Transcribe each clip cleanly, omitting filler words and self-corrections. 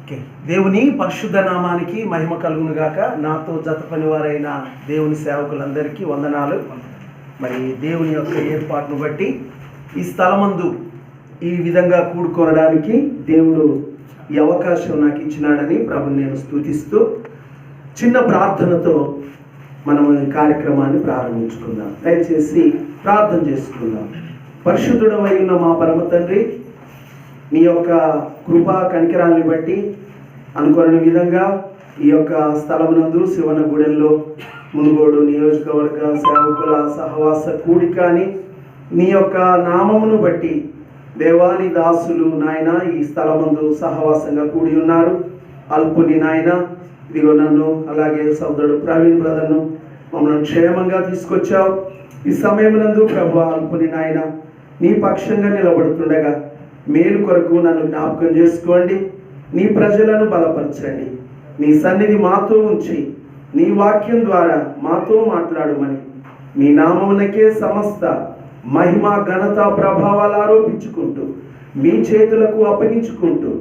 Okay, దేవుని పరిశుద్ధ నామానికి మహిమ కలుగును గాక. నాతో జత పనివారైన దేవుని సేవకులందరికీ వందనాలు. మరి దేవుని యొక్క ఏర్పాటును బట్టి ఈ స్థలమందు ఈ విధంగా కూడుకొనడానికి దేవుడు ఈ అవకాశం నాకు ఇచ్చినాడని ప్రభుని నేను స్తుతిస్తూ చిన్న ప్రార్థనతో మనము ఈ కార్యక్రమాన్ని ప్రారంభించుకుందాం. దయచేసి ప్రార్థన చేసుకుందాం. పరిశుద్ధుడవై ఉన్న మా పరమ తండ్రి, నీ యొక్క కృపా కనికరాన్ని బట్టి అనుకున్న విధంగా ఈ యొక్క స్థలమునందు శివనగూడెంలో మునుగోడు నియోజకవర్గ సేవకుల సహవాస కూడిక అని నీ యొక్క నామమును బట్టి దేవాని దాసులు నాయన ఈ స్థలమందు సహవాసంగా కూడి ఉన్నారు. అల్పుని నాయన ఇదిగో నన్ను అలాగే సోదరుడు ప్రవీణ్ బ్రదర్ను మమ్మల్ని క్షేమంగా తీసుకొచ్చావు. ఈ సమయమునందు ప్రభు అల్పుని నాయన నీ పక్షంగా నిలబడుతుండగా మేలు కొరకు నన్ను జ్ఞాపకం చేసుకోండి. నీ ప్రజలను బలపరచండి. నీ సన్నిధి మాతో ఉంచి నీ వాక్యం ద్వారా మాతో మాట్లాడమని నీ నామమునకే సమస్త మహిమ ఘనత ప్రభావాలు ఆరోపించుకుంటూ మీ చేతులకు అప్పగించుకుంటూ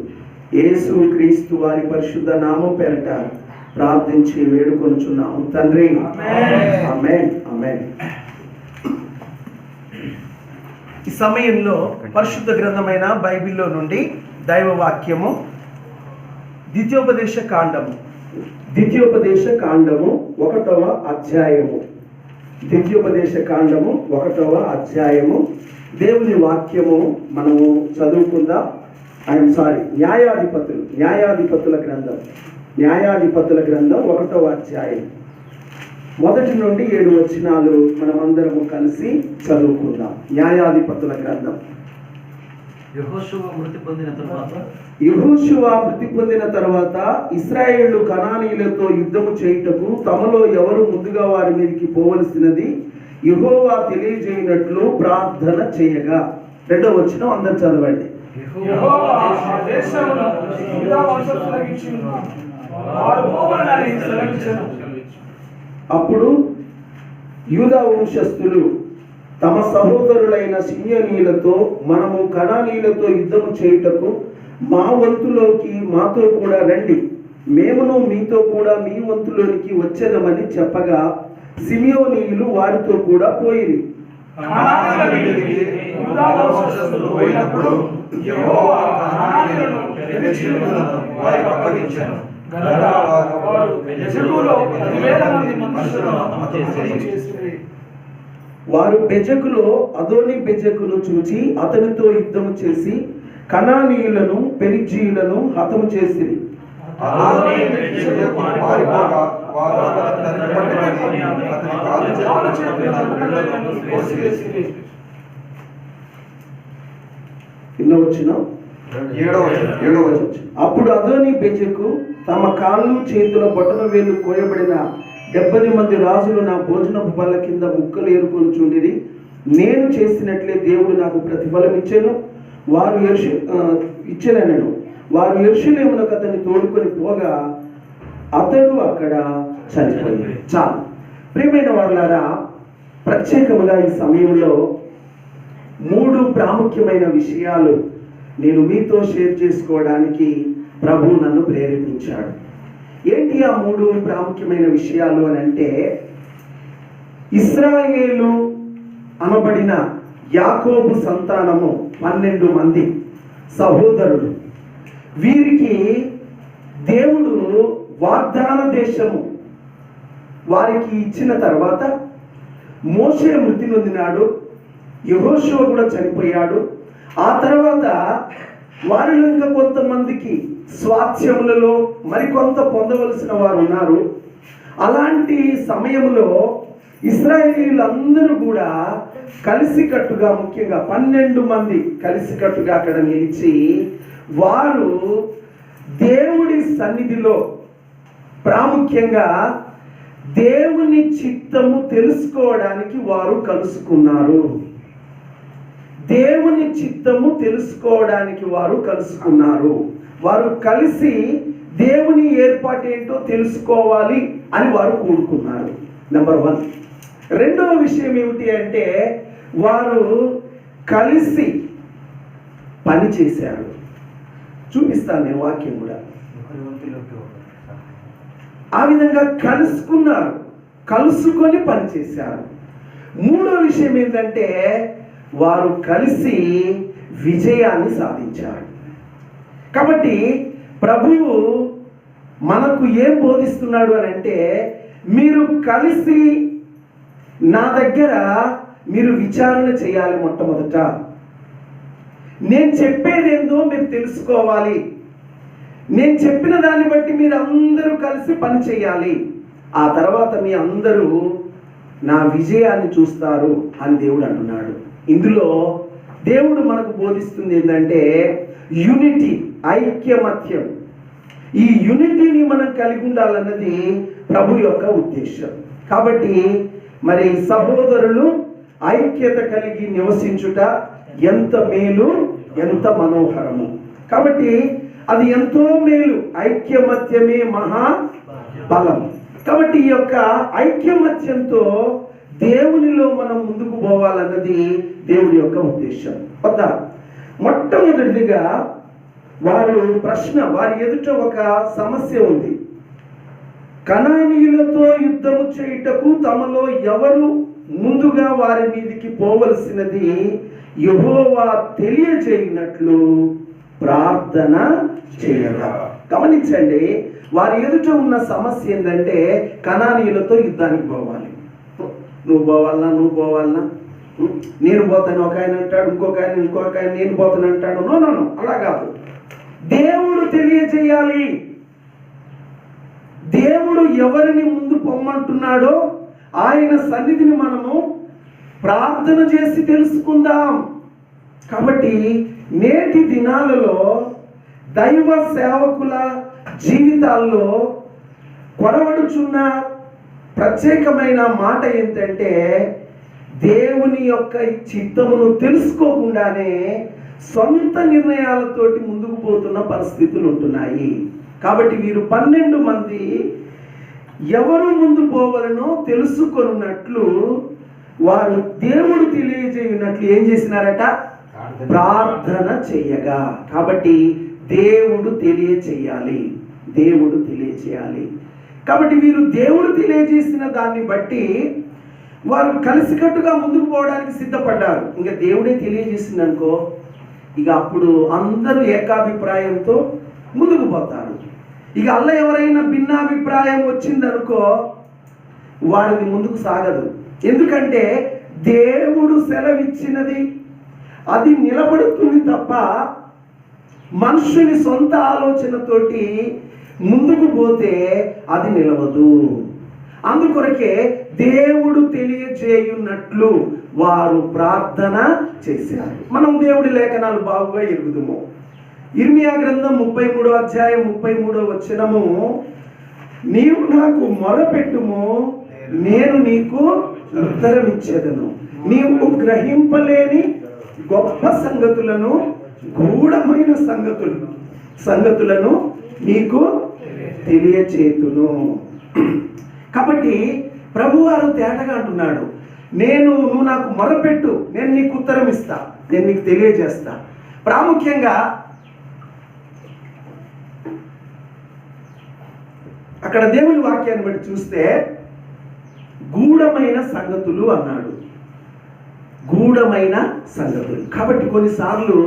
యేసు క్రీస్తు వారి పరిశుద్ధ నామం పేరట ప్రార్థించి వేడుకొనుచున్నాము తండ్రి. ఆమేన్. ఆమేన్. ఈ సమయంలో పరిశుద్ధ గ్రంథమైన బైబిల్లో నుండి దైవ వాక్యము ద్వితీయోపదేశ కాండము 1వ అధ్యాయము. ద్వితీయోపదేశ కాండము 1వ అధ్యాయము. దేవుని వాక్యము మనము చదువుకుందాం. న్యాయాధిపతుల గ్రంథం 1వ అధ్యాయం 1 నుండి 7 వచనాలు మనమందరము కలిసి చదువుకుందాం. న్యాయాధిపతుల గ్రంథం. యెహోషువ మృతి పొందిన తర్వాత ఇశ్రాయేలు కనానీయులతో యుద్ధము చేయుటకు తమలో ఎవరు ముందుగా వారి మీదకి పోవలసినది యెహోవా తెలియజేయనట్లు ప్రార్థన చేయగా. 2వ వచనం అందరు చదవండి. అప్పుడు యూదా వంశస్థులు తమ సహోదరులైన సిమియోనీయులతో మనము కనానీయులతో యుద్ధము చేయుటకు మా వంతులోకి మాతో కూడా రండి, మేమును మీతో కూడా మీ వంతులోనికి వచ్చేదమని చెప్పగా సిమియోనీయులు వారితో కూడా పోయిరి. వారు బెజకులో అదోని బెజకును చూచి అతనితో యుద్ధము చేసి కనానీయులను పెరిజీయులను హతము చేసిరి. అప్పుడు అదోని బెజకు తమ కాళ్ళు చేతుల బొటన వేలు కోయబడిన 70 మంది రాజులు నా భోజనపు బల్ల కింద ముక్కలు ఏరుకొని చూడిరి. నేను చేసినట్లే దేవుడు నాకు ప్రతిఫలం ఇచ్చాను. వారు యెరూషలేమునకు అతన్ని తోడుకొని పోగా అతడు అక్కడ చనిపోయాడు. చాలు. ప్రియమైన వాళ్ళారా, ప్రత్యేకముగా ఈ సమయంలో 3 ప్రాముఖ్యమైన విషయాలు నేను మీతో షేర్ చేసుకోవడానికి ప్రభు నన్ను ప్రేరేపించాడు. ఏంటి ఆ 3 ప్రాముఖ్యమైన విషయాలు అని అంటే, ఇశ్రాయేలు అనబడిన యాకోబు సంతానము 12 మంది సహోదరులు. వీరికి దేవుడు వాగ్దాన దేశము వారికి ఇచ్చిన తర్వాత మోషే మృతి నొందినాడు, యెహోషువ కూడా చనిపోయాడు. ఆ తర్వాత వారిలో ఇంకా కొంతమందికి స్వాస్థ్యములలో మరికొంత పొందవలసిన వారు ఉన్నారు. అలాంటి సమయంలో ఇశ్రాయేలీయులందరూ కూడా కలిసికట్టుగా, ముఖ్యంగా 12 మంది కలిసికట్టుగా అక్కడ నిలిచి వారు దేవుడి సన్నిధిలో ప్రాముఖ్యంగా దేవుని చిత్తము తెలుసుకోవడానికి వారు కలుసుకున్నారు. దేవుని చిత్తము తెలుసుకోవడానికి వారు కలుసుకున్నారు. వారు కలిసి దేవుని ఏర్పాటు ఏంటో తెలుసుకోవాలి అని వారు కూడుకున్నారు. నెంబర్ 1. రెండవ విషయం ఏమిటి అంటే, వారు కలిసి పని చేశారు. చూపిస్తాను నేను వాక్యం కూడా. ఆ విధంగా కలుసుకున్నారు, కలుసుకొని పనిచేశారు. మూడో విషయం ఏంటంటే వారు కలిసి విజయాన్ని సాధించారు. కాబట్టి ప్రభువు మనకు ఏం బోధిస్తున్నాడు అని అంటే, మీరు కలిసి నా దగ్గర మీరు విచారణ చేయాలి. మొట్టమొదట నేను చెప్పేది ఏందో మీరు తెలుసుకోవాలి. నేను చెప్పిన దాన్ని బట్టి మీరు అందరూ కలిసి పని చేయాలి. ఆ తర్వాత మీ అందరూ నా విజయాన్ని చూస్తారు అని దేవుడు అంటున్నాడు. ఇందులో దేవుడు మనకు బోధిస్తుంది ఏంటంటే యూనిటీ, ఐక్యమత్యం. ఈ యూనిటీని మనం కలిగి ఉండాలన్నది ప్రభు యొక్క ఉద్దేశం. కాబట్టి మరి సహోదరులు ఐక్యత కలిగి నివసించుట ఎంత మేలు, ఎంత మనోహరము. కాబట్టి అది ఎంతో మేలు. ఐక్యమత్యమే మహా బలం. కాబట్టి ఈ యొక్క ఐక్యమత్యంతో దేవునిలో మనం ముందుకు పోవాలన్నది దేవుడి యొక్క ఉద్దేశం. మొట్టమొదటిగా వారి ఎదుట ఒక సమస్య ఉంది. కనానీయులతో యుద్ధము చేయుటకు తమలో ఎవరు ముందుగా వారి మీదికి పోవలసినది యెహోవా తెలియజేయనట్లు ప్రార్థన చేయగా. గమనించండి, వారి ఎదుట ఉన్న సమస్య ఏంటంటే కనానీయులతో యుద్ధానికి పోవాలి. నువ్వు పోవాలన్నా నేను పోతాను ఒక ఆయన అంటాడు, ఇంకొక ఆయన నేను పోతాను అంటాడు. నో, అలా కాదు. దేవుడు తెలియజేయాలి. దేవుడు ఎవరిని ముందు పొమ్మంటున్నాడో ఆయన సన్నిధిని మనము ప్రార్థన చేసి తెలుసుకుందాం. కాబట్టి నేటి దినాలలో దైవ సేవకుల జీవితాల్లో కొరవడుచున్న ప్రత్యేకమైన మాట ఏంటంటే దేవుని యొక్క చిత్తమును తెలుసుకోకుండానే సొంత నిర్ణయాలతోటి ముందుకు పోతున్న పరిస్థితులు ఉంటున్నాయి. కాబట్టి వీరు 12 మంది ఎవరు ముందు పోవాలనో తెలుసుకొనున్నట్లు వారు దేవుడు తెలియజేయనట్లు ఏం చేసినారట? ప్రార్థన చేయగా. కాబట్టి దేవుడు తెలియచేయాలి. కాబట్టి వీరు దేవుడు తెలియజేసిన దాన్ని బట్టి వారు కలిసికట్టుగా ముందుకు పోవడానికి సిద్ధపడ్డారు. ఇంకా దేవుడే తెలియజేసింది అనుకో, ఇక అప్పుడు అందరూ ఏకాభిప్రాయంతో ముందుకు పోతారు. ఇక అల్ల ఎవరైనా భిన్నాభిప్రాయం వచ్చిందనుకో వారిని ముందుకు సాగదు. ఎందుకంటే దేవుడు సెలవిచ్చినది అది నిలబడుతుంది తప్ప మనుషుని సొంత ఆలోచనతోటి ముందుకు పోతే అది నిలవదు. అందుకొరకే దేవుడు తెలియజేయున్నట్లు వారు ప్రార్థన చేశారు. మనం దేవుడి లేఖనాలు బాగుగా ఎరుగుదుము. ఇర్మియా గ్రంథం 33వ అధ్యాయం 33వ వచనము, నీవు నాకు మొరపెట్టుము, నేను నీకు ఉత్తరం ఇచ్చేదను. నీవు గ్రహింపలేని గొప్ప సంగతులను, గూఢమైన సంగతులను నీకు తెలియచేతును. కాబట్టి ప్రభువారు తేటగా అంటున్నాడు, నువ్వు నాకు మొరపెట్టు, నేను నీకు ఉత్తరం ఇస్తా, నేను నీకు తెలియజేస్తా. ప్రాముఖ్యంగా అక్కడ దేవుని వాక్యాన్ని బట్టి చూస్తే గూఢమైన సంగతులు అన్నాడు. గూఢమైన సంగతులు. కాబట్టి కొన్నిసార్లు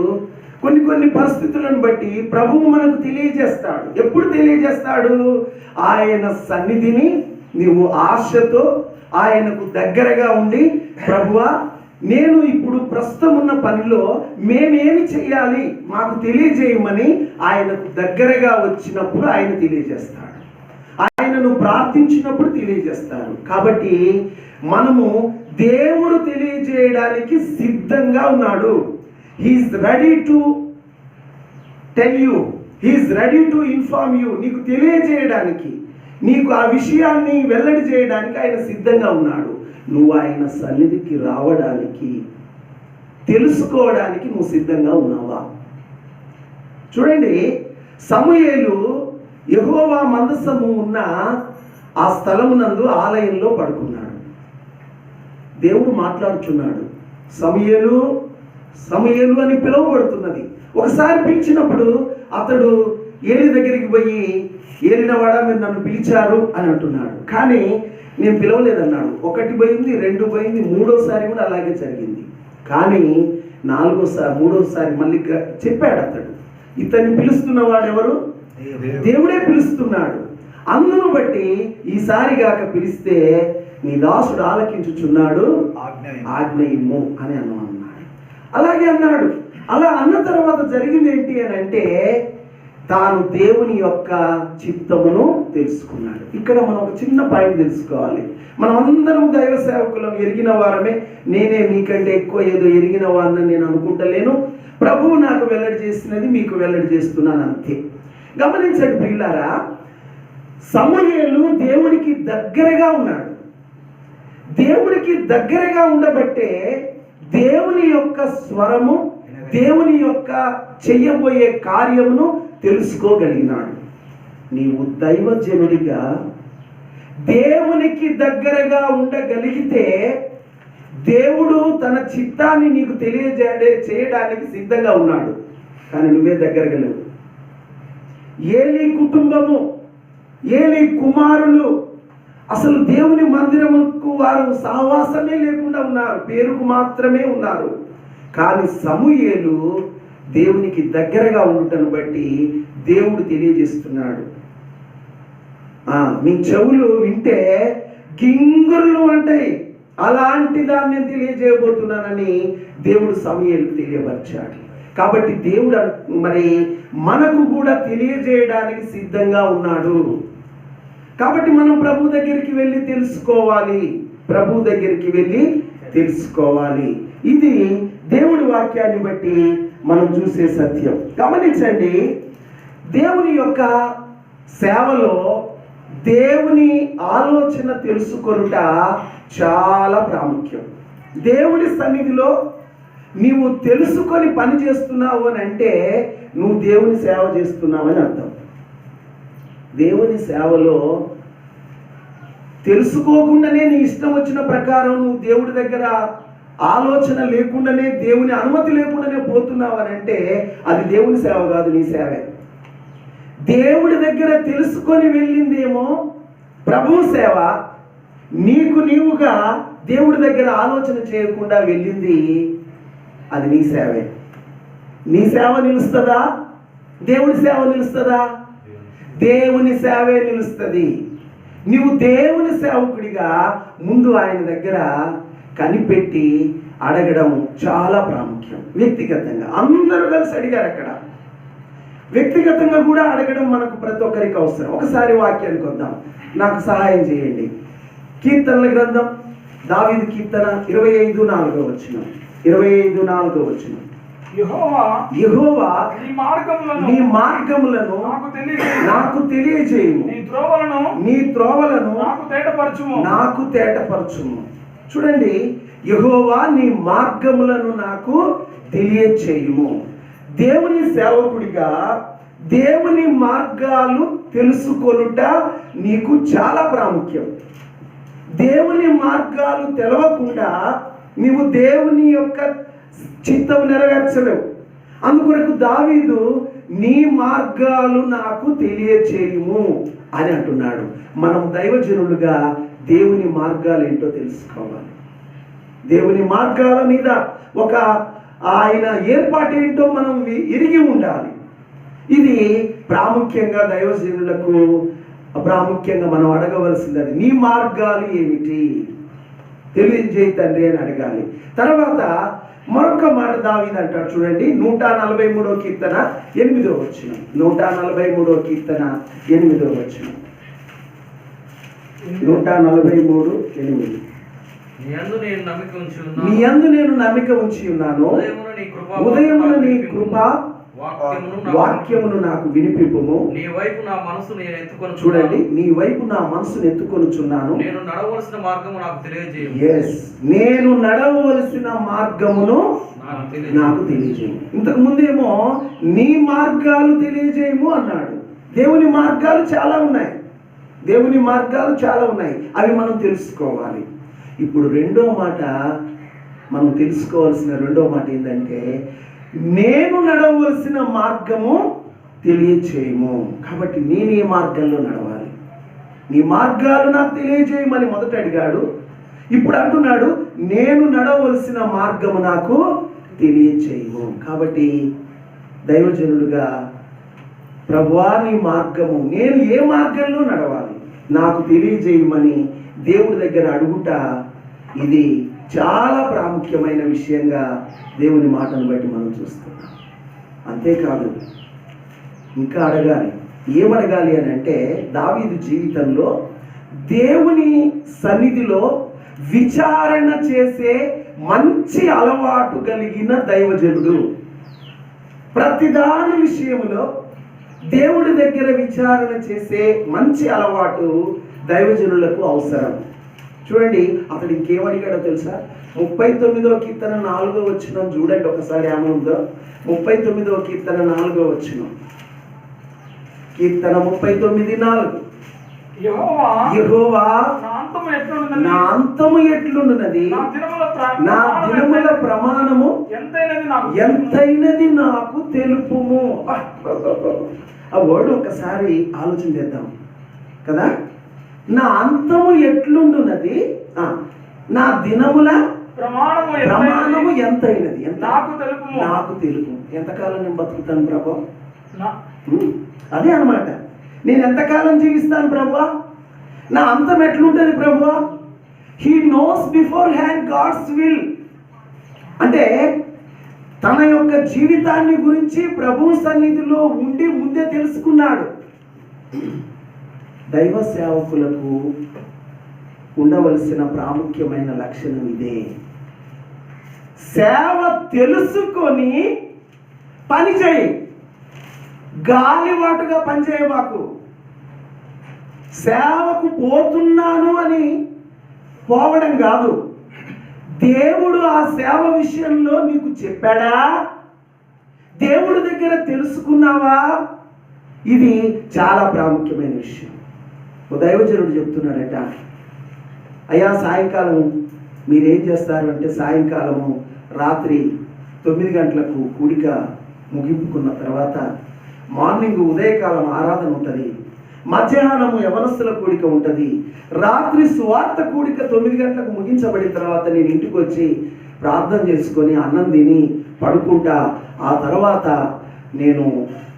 కొన్ని పరిస్థితులను బట్టి ప్రభువు మనకు తెలియజేస్తాడు. ఎప్పుడు తెలియజేస్తాడు? ఆయన సన్నిధిని నీవు ఆశతో ఆయనకు దగ్గరగా ఉండి, ప్రభువా నేను ఇప్పుడు ప్రస్తుతం ఉన్న పనిలో మేమేమి చేయాలి మాకు తెలియజేయమని ఆయనకు దగ్గరగా వచ్చినప్పుడు ఆయన తెలియజేస్తాడు. ఆయనను ప్రార్థించినప్పుడు తెలియజేస్తారు. కాబట్టి మనము దేవుడు తెలియజేయడానికి సిద్ధంగా ఉన్నాడు. He's ready to tell you, he's ready to inform you. నీకు తెలియజేయడానికి, నీకు ఆ విషయాన్ని వెల్లడి చేయడానికి ఆయన సిద్ధంగా ఉన్నాడు. నువ్వు ఆయన సన్నిధికి రావడానికి, తెలుసుకోవడానికి నువ్వు సిద్ధంగా ఉన్నావా? చూడండి, సమూయేలు యెహోవా మందసము ఉన్న ఆ స్థలమునందు ఆలయంలో పడుకున్నాడు. దేవుడు మాట్లాడుచున్నాడు. సమూయేలు సమూయేలు అని పిలువబడుతున్నది. ఒకసారి పిలిచినప్పుడు అతడు ఏలి దగ్గరికి పోయి, ఏలినవాడా మీరు నన్ను పిలిచారు అని అంటున్నాడు. కానీ నేను పిలవలేదన్నాడు. 1 పోయింది, 2 పోయింది, 3వసారి కూడా అలాగే జరిగింది. కానీ 3వసారి మళ్ళీ చెప్పాడు అతడు, ఇతన్ని పిలుస్తున్నవాడు ఎవరు? దేవుడే పిలుస్తున్నాడు. అందును బట్టి ఈసారి గాక పిలిస్తే నీ దాసుడు ఆలకించుచున్నాడు, ఆజ్ఞ ఇమ్ము అని అన్నాడు. అలాగే అన్నాడు. అలా అన్న తర్వాత జరిగింది ఏంటి అని అంటే, తాను దేవుని యొక్క చిత్తమును తెలుసుకున్నాడు. ఇక్కడ మనం ఒక చిన్న పాయింట్ తెలుసుకోవాలి. మనం అందరం దైవ సేవకులం, ఎరిగిన వారమే. నేనే మీకంటే ఎక్కువ ఏదో ఎరిగిన వారిని నేను అనుకుంటలేను. ప్రభువు నాకు వెల్లడి చేసినది మీకు వెల్లడి చేస్తున్నాను, అంతే. గమనించండి ప్రియులారా, సమూయేలు దేవునికి దగ్గరగా ఉన్నాడు. దేవునికి దగ్గరగా ఉండబట్టే దేవుని యొక్క స్వరము, దేవుని యొక్క చెయ్యబోయే కార్యమును తెలుసుకోగలిగినాడు. నీవు దైవజనుడిగా దేవునికి దగ్గరగా ఉండగలిగితే దేవుడు తన చిత్తాన్ని నీకు చేయడానికి సిద్ధంగా ఉన్నాడు. కానీ నువ్వే దగ్గరగా లేవు. ఏలీ కుటుంబము, ఏలీ కుమారులు అసలు దేవుని మందిరముకు వారు సహవాసమే లేకుండా ఉన్నారు, పేరుకు మాత్రమే ఉన్నారు. కానీ సమూయేలు దేవునికి దగ్గరగా ఉండటం బట్టి దేవుడు తెలియజేస్తున్నాడు. మీ చెవులు వింటే గింగురులు అంటాయి, అలాంటి దాన్ని నేను తెలియజేయబోతున్నానని దేవుడు సమూయేలుకు తెలియపరిచాడు. కాబట్టి దేవుడు మరి మనకు కూడా తెలియజేయడానికి సిద్ధంగా ఉన్నాడు. కాబట్టి మనం ప్రభు దగ్గరికి వెళ్ళి తెలుసుకోవాలి, ప్రభు దగ్గరికి వెళ్ళి తెలుసుకోవాలి. ఇది దేవుడి వాక్యాన్ని బట్టి మనం చూసే సత్యం. గమనించండి, దేవుని యొక్క సేవలో దేవుని ఆలోచన తెలుసుకొనుట చాలా ప్రాముఖ్యం. దేవుడి సన్నిధిలో నీవు తెలుసుకొని పని చేస్తున్నావు అని అంటే నువ్వు దేవుని సేవ చేస్తున్నావు అని అర్థం. దేవుని సేవలో తెలుసుకోకుండానే నీ ఇష్టం వచ్చిన ప్రకారం నువ్వు దేవుడి దగ్గర ఆలోచన లేకుండానే, దేవుని అనుమతి లేకుండానే పోతున్నావు అని అంటే అది దేవుని సేవ కాదు, నీ సేవే. దేవుడి దగ్గర తెలుసుకొని వెళ్ళిందేమో ప్రభు సేవ, నీకు నీవుగా దేవుడి దగ్గర ఆలోచన చేయకుండా వెళ్ళింది అది నీ సేవే. నీ సేవ నిలుస్తుందా? దేవుడి సేవ నిలుస్తుందా? దేవుని సేవే నిలుస్తుంది. నువ్వు దేవుని సేవకుడిగా ముందు ఆయన దగ్గర కనిపెట్టి అడగడం చాలా ప్రాముఖ్యం. వ్యక్తిగతంగా అందరూ కలిసి అడిగారు అక్కడ. వ్యక్తిగతంగా కూడా అడగడం మనకు ప్రతి ఒక్కరికి అవసరం. ఒకసారి వాక్యానికి వద్దాం. నాకు సహాయం చేయండి. కీర్తనల గ్రంథం, దావీదు కీర్తన 25:4 వచనం. 25:4 యెహోవా నీ మార్గములను నాకు తెలియజేయుము, నీ త్రోవలను నాకు తేటపరచుము. చూడండి, యెహోవా నీ మార్గములను నాకు తెలియజేయుము. దేవుని సేవకుడిగా దేవుని మార్గాలు తెలుసుకొనుట నీకు చాలా ప్రాముఖ్యం. దేవుని మార్గాలు తెలవకుండా నీవు దేవుని యొక్క చిత్తం నెరవేర్చలేవు. అందుకొరకు దావీదు నీ మార్గాలు నాకు తెలియచేయుము అని అంటున్నాడు. మనం దైవజనులుగా దేవుని మార్గాలు ఏంటో తెలుసుకోవాలి. దేవుని మార్గాల మీద ఒక ఆయన ఏర్పాటు ఏంటో మనం ఎరిగి ఉండాలి. ఇది ప్రాముఖ్యంగా దైవజనులకు ప్రాముఖ్యంగా మనం అడగవలసింది. అది నీ మార్గాలు ఏమిటి తెలియజేయి తండ్రి అని అడగాలి. తర్వాత మరొక మాట దావీదు అంటాడు. చూడండి, 143వ కీర్తన 8వ వచనం. 143వ కీర్తన 8వ వచనం. 143:8. నీ యందు నేను నమ్మిక ఉంచి ఉన్నాను, ఉదయమున నీ కృప వాక్యమును నాకు వినిపింపుము. నీ వైపు నా మనసు నేను ఎత్తుకొని, చూడండి, నీ వైపు నా మనసును ఎత్తుకొనుచున్నాను. నేను నడవలసిన మార్గము నాకు తెలియజేయు. నేను నడవలసిన మార్గమును నాకు తెలియజేయము. ఇంతకు ముందేమో నీ మార్గాలు తెలియజేయము అన్నాడు. దేవుని మార్గాలు చాలా ఉన్నాయి, దేవుని మార్గాలు చాలా ఉన్నాయి, అవి మనం తెలుసుకోవాలి. ఇప్పుడు రెండో మాట, మనం తెలుసుకోవాల్సిన రెండో మాట ఏంటంటే, నేను నడవలసిన మార్గము తెలియచేయము. కాబట్టి నేను ఏ మార్గంలో నడవాలి, నీ మార్గాలు నాకు తెలియజేయమని మొదట అడిగాడు. ఇప్పుడు అంటున్నాడు, నేను నడవలసిన మార్గము నాకు తెలియచేయము. కాబట్టి దైవజనుడుగా, ప్రభువా నీ మార్గము, నేను ఏ మార్గంలో నడవాలి నాకు తెలియజేయమని దేవుడి దగ్గర అడుగుట, ఇది చాలా ప్రాముఖ్యమైన విషయంగా దేవుని మాటను బట్టి మనం చూస్తున్నాం. అంతేకాదు, ఇంకా అడగాలి. ఏమడగాలి అని అంటే, దావీదు జీవితంలో దేవుని సన్నిధిలో విచారణ చేసే మంచి అలవాటు కలిగిన దైవజనుడు. ప్రతిదాని విషయంలో దేవుడి దగ్గర విచారణ చేసే మంచి అలవాటు దైవజనులకు అవసరం. చూడండి, అతడు ఇంకేమడిగాడో తెలుసా? 39వ కీర్తన 4వ వచనం చూడండి ఒకసారి. ఏముందో 39వ కీర్తన 4వ వచనం. కీర్తన 39:4. యెహోవా నా అంతము ఎట్లుండునది, నా దినముల ప్రమాణము ఎంతైనది నాకు తెలుపుము. ఆ వర్డ్ ఒకసారి ఆలోచన చేద్దాం కదా. నా అంతము ఎట్లుండునది, నా దినముల ప్రమాణము ఎంతైనది నాకు తెలుపు. ఎంతకాలం నేను బతుకుతాను ప్రభా? అదే అన్నమాట. నేను ఎంతకాలం జీవిస్తాను ప్రభువా? నా అంతం ఎట్లుంటుంది ప్రభువా? He knows beforehand God's will. అంటే తన యొక్క జీవితాన్ని గురించి ప్రభు సన్నిధిలో ఉండి ముందే తెలుసుకున్నాడు. దైవ సేవకులకు ఉండవలసిన ప్రాముఖ్యమైన లక్షణం ఇదే. సేవ తెలుసుకొని పని చేయి, గాలివాటుగా పనిచేయబాకు. సేవకు పోతున్నాను అని పోవడం కాదు. దేవుడు ఆ సేవ విషయంలో నీకు చెప్పాడా? దేవుడి దగ్గర తెలుసుకున్నావా? ఇది చాలా ప్రాముఖ్యమైన విషయం. ఓ దైవజనుడు చెప్తున్నాడట, అయ్యా సాయంకాలం మీరేం చేస్తారు అంటే, సాయంకాలము రాత్రి 9 గంటలకు కూడిక ముగింపుకున్న తర్వాత మార్నింగ్ ఉదయకాలం ఆరాధన ఉంటుంది, మధ్యాహ్నము యవనస్తుల కూడిక ఉంటుంది, రాత్రి సువార్త కూడిక 9 గంటలకు ముగించబడిన తర్వాత నేను ఇంటికి వచ్చి ప్రార్థన చేసుకొని అన్నం తిని పడుకుంటా. ఆ తర్వాత నేను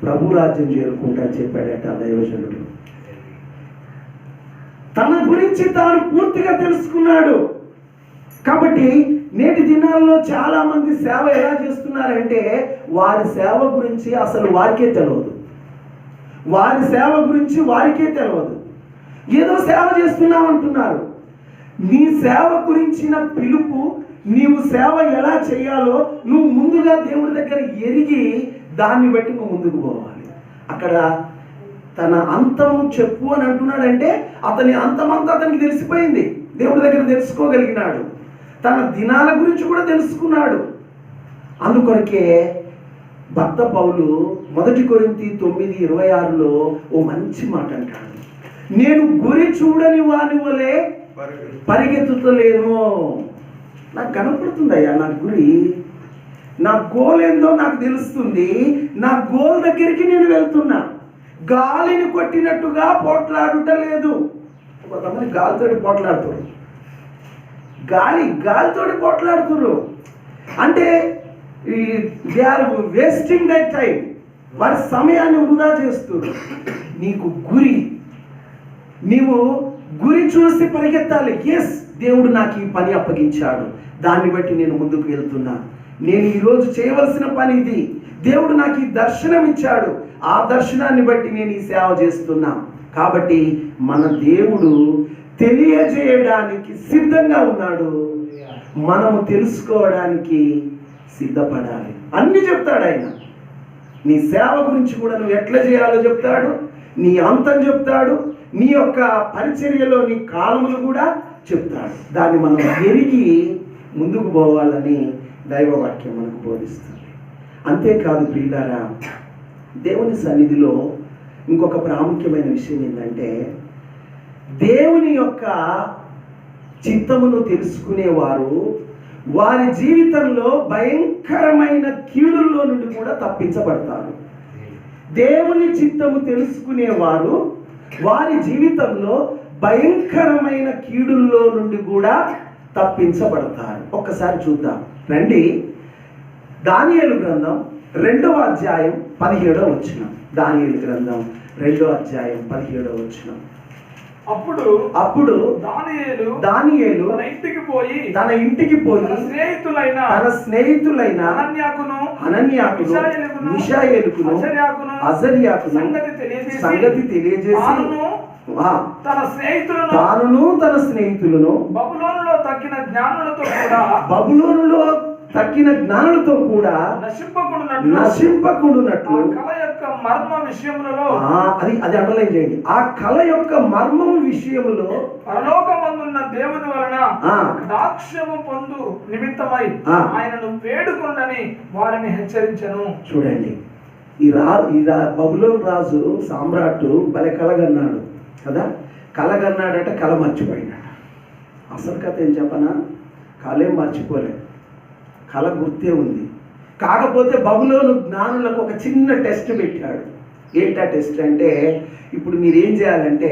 ప్రభు రాజ్యం చేరుకుంటా అని చెప్పాడట దైవజనుడు. తన గురించి తాను పూర్తిగా తెలుసుకున్నాడు. కాబట్టి నేటి దినాల్లో చాలా మంది సేవ ఎలా చేస్తున్నారంటే, వారి సేవ గురించి అసలు వారికే తెలియదు. వారి సేవ గురించి వారికే తెలియదు. ఏదో సేవ చేస్తున్నామంటున్నారు. నీ సేవ గురించిన పిలుపు, నీవు సేవ ఎలా చేయాలో నువ్వు ముందుగా దేవుడి దగ్గర ఎరిగి దాన్ని బట్టి నువ్వు ముందుకు పోవాలి. అక్కడ తన అంతము చెప్పు అని అంటున్నాడంటే, అతని అంతమంతా అతనికి తెలిసిపోయింది. దేవుడి దగ్గర తెలుసుకోగలిగినాడు. తన దినాల గురించి కూడా తెలుసుకున్నాడు. అందుకొరకే భక్త పౌలు 1 కొరింథీ 9:26లో ఓ మంచి మాట అంటాడు, నేను గురి చూడని వాని వలె పరిగెత్తుతలేను. నాకు కనపడుతుందయ్యా నా గురి, నా గోల్ ఏందో నాకు తెలుస్తుంది. నా గోల్ దగ్గరికి నేను వెళ్తున్నా. గాలిని కొట్టినట్టుగా పోట్లాడుట లేదు. కొంతమంది గాలితోటి పోట్లాడుతారు. గాలితోటి పోట్లాడుతున్నారు అంటే దే ఆర్ వేస్టింగ్ దై టైం. వారి సమయాన్ని వృధా చేస్తున్నారు. నీకు నీవు గురి చూసి పరిగెత్తాలి. ఎస్, దేవుడు నాకు ఈ పని అప్పగించాడు, దాన్ని బట్టి నేను ముందుకు వెళ్తున్నా. నేను ఈరోజు చేయవలసిన పని ఇది. దేవుడు నాకు ఈ దర్శనం ఇచ్చాడు, ఆ దర్శనాన్ని బట్టి నేను ఈ సేవ చేస్తున్నా. కాబట్టి మన దేవుడు తెలియజేయడానికి సిద్ధంగా ఉన్నాడు. మనము తెలుసుకోవడానికి సిద్ధపడాలి. అన్నీ చెప్తాడు ఆయన. నీ సేవ గురించి కూడా నువ్వు ఎట్లా చేయాలో చెప్తాడు, నీ అంతం చెప్తాడు, నీ యొక్క పరిచర్యలో నీ కాలములు కూడా చెప్తాడు. దాన్ని మనం ఎరిగి ముందుకు పోవాలని దైవవాక్యం మనకు బోధిస్తుంది. అంతేకాదు ప్రియులారా, దేవుని సన్నిధిలో ఇంకొక ప్రాముఖ్యమైన విషయం ఏంటంటే, దేవుని యొక్క చిత్తమును తెలుసుకునేవారు వారి జీవితంలో భయంకరమైన కీడుల్లో నుండి కూడా తప్పించబడతారు. దేవుని చిత్తము తెలుసుకునేవారు వారి జీవితంలో భయంకరమైన కీడుల్లో నుండి కూడా తప్పించబడతారు. ఒక్కసారి చూద్దాం రండి. దానియేలు గ్రంథం 2వ అధ్యాయం 17వ వచనం. దానియేలు గ్రంథం 2వ అధ్యాయం 17వ వచనం. అప్పుడు దానియేలు తన ఇంటికి పోయి తన స్నేహితులైన హనన్యాకును మిషాయేలుకును అజర్యాకును సంగతి తెలియజేసి తానును తన స్నేహితులను బబులోనులో తక్కిన జ్ఞానులతో కూడా నశింపకుండునట్లు అది అండర్లైన్ చేయండి. ఆ కళ యొక్క మర్మం విషయంలో పరలోకమందున్న దేవుని వలన దాక్ష్యము పొందు నిమిత్తమై ఆయనను వేడుకొండని వారిని హెచ్చరించెను. చూడండి, ఈ బబులోను రాజు సామ్రాట్ భలే కలగన్నాడు కదా. కలగన్నాడట, కళ మర్చిపోయినాడు. అసలు కథ ఏం చెప్పనా, కళేం మర్చిపోలేదు, కళ గుర్తే ఉంది. కాకపోతే బబులోను జ్ఞానులకు ఒక చిన్న టెస్ట్ పెట్టాడు. ఏంటా టెస్ట్ అంటే, ఇప్పుడు మీరు ఏం చేయాలంటే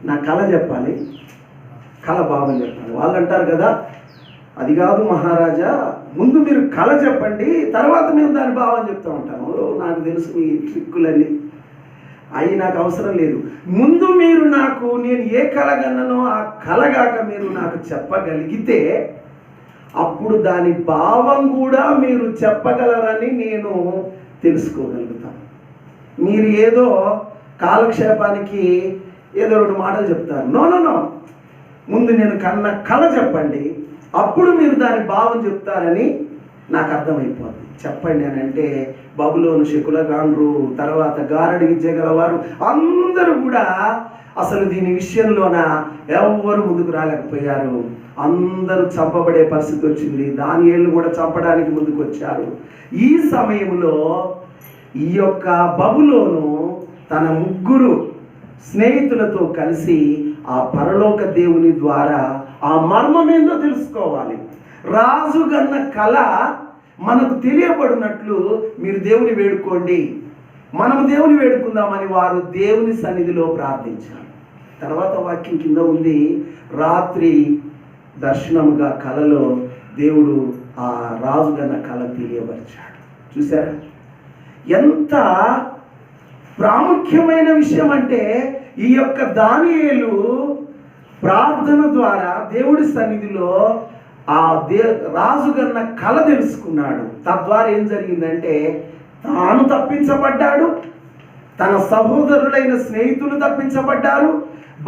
నా కళ చెప్పాలి, కళ బాగుని చెప్పాలి. వాళ్ళు అంటారు కదా, అది కాదు మహారాజా, ముందు మీరు కళ చెప్పండి, తర్వాత మేము దాని భావం చెప్తూ ఉంటాము. నాకు తెలుసు మీ ట్రిక్కులన్నీ, అవి నాకు అవసరం లేదు. ముందు మీరు నాకు నేను ఏ కళ కన్నానో ఆ కళగాక మీరు నాకు చెప్పగలిగితే అప్పుడు దాని భావం కూడా మీరు చెప్పగలరని నేను తెలుసుకోగలుగుతాను. మీరు ఏదో కాలక్షేపానికి ఏదో 2 మాటలు చెప్తారు. నో, ముందు నేను కన్న కళ చెప్పండి, అప్పుడు మీరు దాని భావం చెప్తారని నాకు అర్థమైపోతుంది. చెప్పండి అని అంటే బబులోను శకులగాండ్రు, తర్వాత గారడి విద్య గలవారు అందరూ కూడా అసలు దీని విషయంలోన ఎవ్వరు ముందుకు రాలేకపోయారు. అందరూ చంపబడే పరిస్థితి వచ్చింది. దానియేలును కూడా చంపడానికి ముందుకు వచ్చారు. ఈ సమయంలో ఈ యొక్క బబులోను తన 3 స్నేహితులతో కలిసి ఆ పరలోక దేవుని ద్వారా ఆ మర్మం ఏందో తెలుసుకోవాలి. రాజు గన్న కళ మనకు తెలియబడినట్లు మీరు దేవుని వేడుకోండి, మనము దేవుని వేడుకుందామని వారు దేవుని సన్నిధిలో ప్రార్థించారు. తర్వాత వాక్యం కింద ఉంది, రాత్రి దర్శనముగా కలలో దేవుడు ఆ రాజు గన్న కళ తెలియపరిచాడు. చూసారా ఎంత ప్రాముఖ్యమైన విషయం అంటే, ఈ యొక్క దానియేలు ప్రార్థన ద్వారా దేవుడి సన్నిధిలో ఆ రాజు గన్న కళ తెలుసుకున్నాడు. తద్వారా ఏం జరిగిందంటే, తాను తప్పించబడ్డాడు, తన సహోదరులైన స్నేహితులు తప్పించబడ్డారు,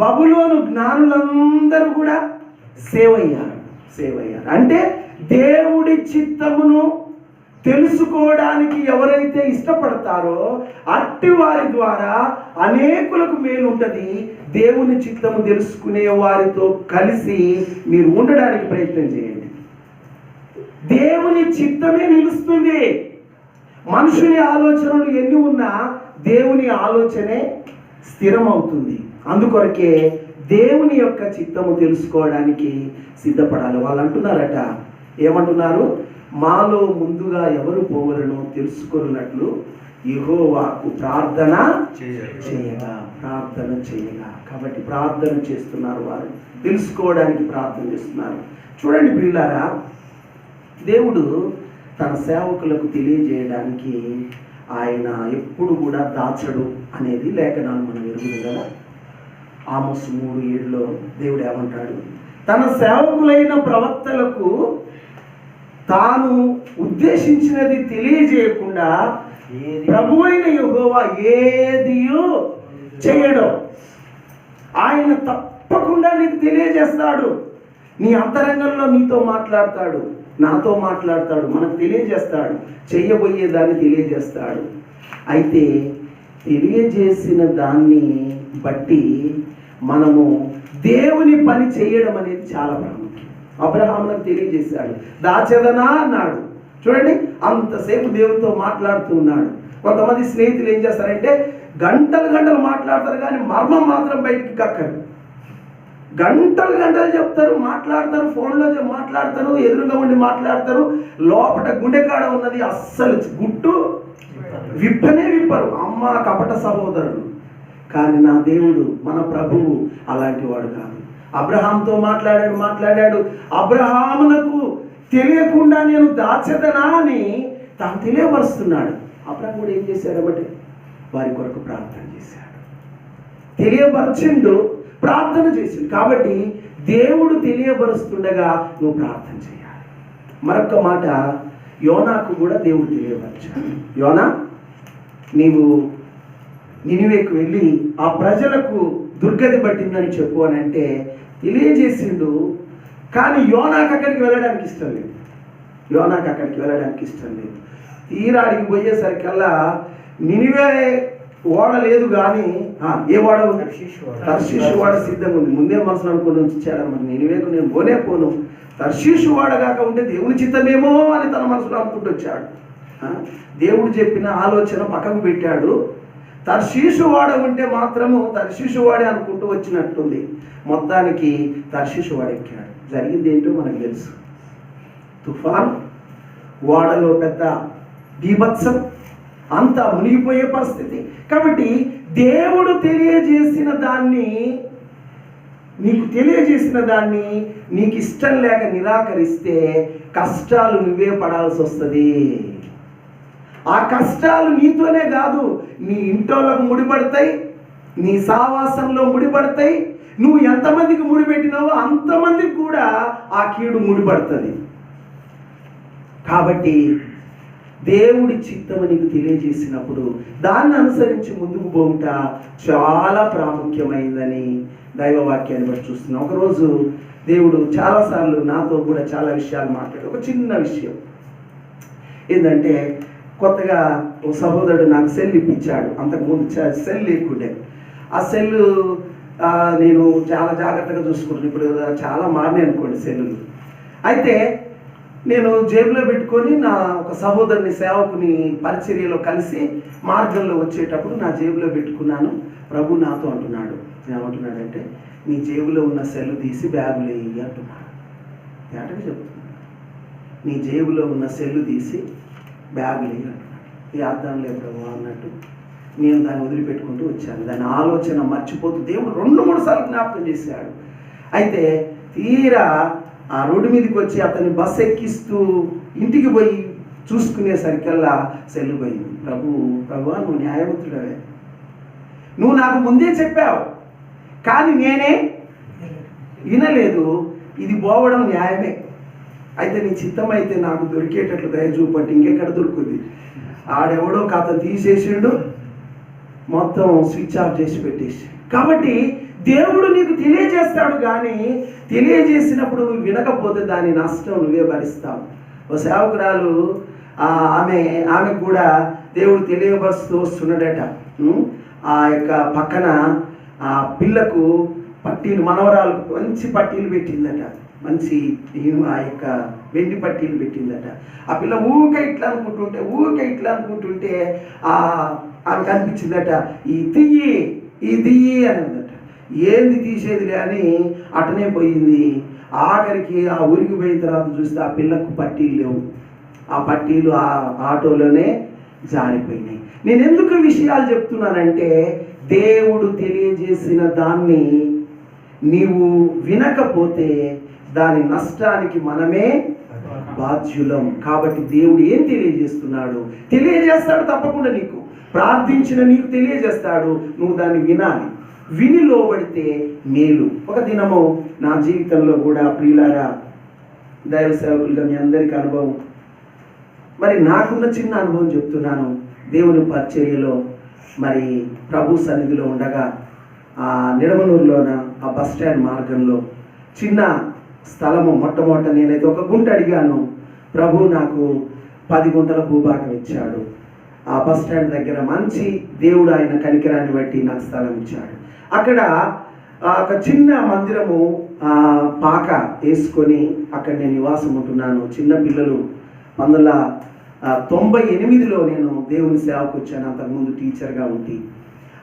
బబులోను జ్ఞానులందరూ కూడా సేవ్ అయ్యారు. అంటే దేవుడి చిత్తమును తెలుసుకోవడానికి ఎవరైతే ఇష్టపడతారో అట్టి వారి ద్వారా అనేకులకు మేలు ఉంటుంది. దేవుని చిత్తము తెలుసుకునే వారితో కలిసి మీరు ఉండడానికి ప్రయత్నం చేయండి. దేవుని చిత్తమే నిలుస్తుంది. మనుషుని ఆలోచనలు ఎన్ని ఉన్నా దేవుని ఆలోచనే స్థిరమవుతుంది. అందుకొరకే దేవుని యొక్క చిత్తము తెలుసుకోవడానికి సిద్ధపడాలి. వాళ్ళు అంటున్నారట, ఏమంటున్నారు, మాలో ముందుగా ఎవరు పోవలను తెలుసుకున్నట్లు యెహోవాకు ప్రార్థన చేయగా. కాబట్టి ప్రార్థన చేస్తున్నారు, వారు తెలుసుకోవడానికి ప్రార్థన చేస్తున్నారు. చూడండి ప్రియులారా, దేవుడు తన సేవకులకు తెలియజేయడానికి ఆయన ఎప్పుడు కూడా దాచడు అనేది లేఖనాలు మనం ఎరుగుతుంది కదా. ఆమోసు 3:7 దేవుడు ఏమంటాడు, తన సేవకులైన ప్రవక్తలకు తాను ఉద్దేశించినది తెలియజేయకుండా ప్రభువైన యెహోవా ఏదియో చేయడం. ఆయన తప్పకుండా నీకు తెలియజేస్తాడు. నీ అంతరంగంలో నీతో మాట్లాడతాడు, నాతో మాట్లాడతాడు, మనకు తెలియజేస్తాడు, చెయ్యబోయేదాన్ని తెలియజేస్తాడు. అయితే తెలియజేసిన దాన్ని బట్టి మనము దేవుని పని చేయడం అనేది చాలా ప్రాముఖ్యం. అబ్రహామునకు తెలియజేశాడు, దాచెదనా అన్నాడు. చూడండి, అంతసేపు దేవునితో మాట్లాడుతూ ఉన్నాడు. కొంతమంది స్నేహితులు ఏం చేస్తారంటే గంటలు మాట్లాడతారు, కానీ మర్మం మాత్రం బయటికి కక్కరు. గంటలు చెప్తారు, మాట్లాడతారు, ఫోన్లో మాట్లాడతారు, ఎదురుగా ఉండి మాట్లాడతారు, లోపల గుండెకాడ ఉన్నది అస్సలు గుట్టు విప్పనే విప్పరు. అమ్మ కపట సహోదరుడు. కానీ నా దేవుడు మన ప్రభువు అలాంటి వాడు కాదు. అబ్రహాంతో మాట్లాడాడు. అబ్రహామునకు తెలియకుండా నేను దాచెదనా అని తాను తెలియపరుస్తున్నాడు. అబ్రహాం కూడా ఏం చేశాడు అంటే వారి కొరకు ప్రార్థన చేశాడు, తెలియపరచిండు, ప్రార్థన చేసిండు. కాబట్టి దేవుడు తెలియపరుస్తుండగా నువ్వు ప్రార్థన చేయాలి. మరొక మాట, యోనాకు కూడా దేవుడు తెలియపరిచాడు. యోనా, నీవు నినివేకు వెళ్ళి ఆ ప్రజలకు దుర్గతి పట్టిందని చెప్పు అని అంటే తెలియజేసిండు. కానీ యోనాకు అక్కడికి వెళ్ళడానికి ఇష్టం లేదు. తీరాడికి పోయేసరికల్లా నినివే ఓడ లేదు, కానీ ఏ ఓడ ఉంది? తర్షీషు ఓడ సిద్ధంగా ఉంది. ముందే మనసులో అనుకుని ఉంచాడు, మరి నినివేకు నేను పోను, తర్షీషు ఓడ కాక ఉంటే దేవుని చిత్తమేమో అని తన మనసులో అనుకుంటూ వచ్చాడు. దేవుడు చెప్పిన ఆలోచన పక్కకు పెట్టాడు. తర్షీషు వాడ ఉంటే మాత్రము తర్షీషు వాడే అనుకుంటూ వచ్చినట్టుంది. మొత్తానికి తర్షీషు వాడెక్కాడు. జరిగింది ఏంటో మనకు తెలుసు. తుఫాన్, ఓడలో పెద్ద బీభత్సం, అంతా మునిగిపోయే పరిస్థితి. కాబట్టి దేవుడు తెలియజేసిన దాన్ని నీకు ఇష్టం లేక నిరాకరిస్తే కష్టాలు నువ్వే పడాల్సి వస్తుంది. ఆ కష్టాలు నీతోనే కాదు, నీ ఇంటోళ్ళకు ముడిపడతాయి, నీ సావాసంలో ముడిపడతాయి. నువ్వు ఎంతమందికి ముడిపెట్టినావో అంతమందికి కూడా ఆ కీడు ముడిపడుతుంది. కాబట్టి దేవుడి చిత్తము నీకు తెలియజేసినప్పుడు దాన్ని అనుసరించి ముందుకు పోవుట చాలా ప్రాముఖ్యమైందని దైవవాక్యాన్ని బట్టి చూస్తున్నాం. ఒకరోజు దేవుడు చాలాసార్లు నాతో కూడా చాలా విషయాలు మాట్లాడాడు. ఒక చిన్న విషయం ఏంటంటే, కొత్తగా ఒక సహోదరుడు నాకు సెల్ ఇప్పించాడు. అంతకుముందు సెల్ లేకుండే. ఆ సెల్ నేను చాలా జాగ్రత్తగా చూసుకుంటాను. ఇప్పుడు చాలా మారినాయి అనుకోండి సెల్లులు. అయితే నేను జేబులో పెట్టుకొని నా ఒక సహోదరుని సేవకుని పరిచర్యలో కలిసి మార్గంలో వచ్చేటప్పుడు నా జేబులో పెట్టుకున్నాను. ప్రభు నాతో అంటున్నాడు, ఏమంటున్నాడంటే, నీ జేబులో ఉన్న సెల్ తీసి బ్యాగులో వేయి అంటున్నాడు. ఏటగా చెప్తున్నాడు, నీ జేబులో ఉన్న సెల్ తీసి బ్యాగులు వేయి అంటున్నాడు. ఈ అర్థం లేదు ప్రభు అన్నట్టు నేను దాన్ని వదిలిపెట్టుకుంటూ వచ్చాను. దాని ఆలోచన మర్చిపోతూ దేవుడు 2-3 సార్లు జ్ఞాపకం చేశాడు. అయితే తీరా ఆ రోడ్డు మీదకి వచ్చి అతన్ని బస్సు ఎక్కిస్తూ ఇంటికి పోయి చూసుకునేసరికల్లా సెల్లు పోయింది. ప్రభు నువ్వు న్యాయవంతుడవే, నువ్వు నాకు ముందే చెప్పావు, కానీ నేనే వినలేదు. ఇది పోవడం న్యాయమే. అయితే నీ చిత్తం అయితే నాకు దొరికేటట్లు దయ చూపట్టి ఇంకెక్కడ దొరుకుతుంది. ఆడెవడో కథ తీసేసిండు, మొత్తం స్విచ్ ఆఫ్ చేసి పెట్టేసి. కాబట్టి దేవుడు నీకు తెలియజేస్తాడు, కానీ తెలియజేసినప్పుడు నువ్వు వినకపోతే దాని నష్టం నువ్వే భరిస్తావు. ఓ సేవకురాలు ఆమె కూడా దేవుడు తెలియపరుస్తూ వస్తున్నాడట. ఆ యొక్క పక్కన ఆ పిల్లకు పట్టీలు, మనవరాలు మంచి పట్టీలు పెట్టిందట, మంచి ఆ యొక్క వెండి పట్టీలు పెట్టిందట. ఆ పిల్ల ఊకే ఇట్లా అనుకుంటుంటే ఆమెకు అనిపించిందట, ఈ దియ్యి అని ఉందట. ఏంది తీసేదిలే అని అటనే పోయింది. ఆఖరికి ఆ ఊరికి పోయిన తర్వాత చూస్తే ఆ పిల్లకు పట్టీలు లేవు. ఆ పట్టీలు ఆ ఆటోలోనే జారిపోయినాయి. నేను ఎందుకు విషయాలు చెప్తున్నానంటే, దేవుడు తెలియజేసిన దాన్ని నీవు వినకపోతే దాని నష్టానికి మనమే బాధ్యులం. కాబట్టి దేవుడు ఏం తెలియజేస్తాడు తప్పకుండా నీకు ప్రార్థించిన నీకు తెలియజేస్తాడు. నువ్వు దాన్ని వినాలి. విని లోబడితే మేలు. ఒక దినము నా జీవితంలో కూడా ప్రియులారా, దైవ సేవకులుగా మీ అందరికీ అనుభవం, మరి నాకున్న చిన్న అనుభవం చెప్తున్నాను. దేవుని పరిచర్యలో మరి ప్రభు సన్నిధిలో ఉండగా ఆ నిడమనూరులోన ఆ బస్ స్టాండ్ మార్గంలో చిన్న స్థలము మొట్టమొదట నేనైతే ఒక గుంట అడిగాను. ప్రభు నాకు 10 గుంటల భూభాగం ఇచ్చాడు. ఆ బస్ స్టాండ్ దగ్గర మంచి దేవుడు ఆయన కనికరాన్ని బట్టి నాకు స్థలం ఇచ్చాడు. అక్కడ ఒక చిన్న మందిరము పాక వేసుకొని అక్కడ నేను నివాసం ఉంటున్నాను. చిన్న పిల్లలు 1998లో నేను దేవుని సేవకు వచ్చాను. అంతకుముందు టీచర్గా ఉండి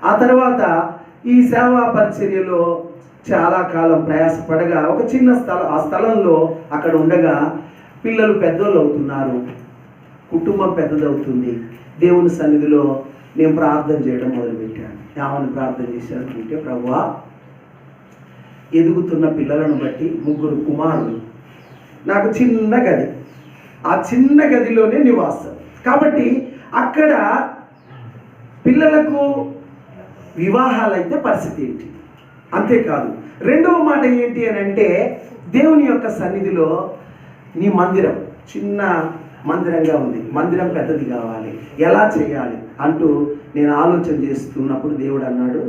ఆ తర్వాత ఈ సేవా పరిచర్యలో చాలా కాలం ప్రయాసపడగా ఒక చిన్న స్థలం, ఆ స్థలంలో అక్కడ ఉండగా పిల్లలు పెద్దోళ్ళు అవుతున్నారు. కుటుంబం పెద్దదవుతుంది. దేవుని సన్నిధిలో నేను ప్రార్థన చేయడం మొదలుపెట్టాను. ఏమని ప్రార్థన చేశాను అంటే, ప్రభువా, ఎదుగుతున్న పిల్లలను బట్టి 3 కుమారులు, నాకు చిన్న గది, ఆ చిన్న గదిలోనే నివాసం. కాబట్టి అక్కడ పిల్లలకు వివాహాలైతే పరిస్థితి ఏంటి? అంతేకాదు, రెండవ మాట ఏంటి అని అంటే, దేవుని యొక్క సన్నిధిలో నీ మందిరం చిన్న మందిరంగా ఉంది, మందిరం పెద్దది కావాలి, ఎలా చేయాలి అంటూ నేను ఆలోచన చేస్తున్నప్పుడు దేవుడు అన్నాడు,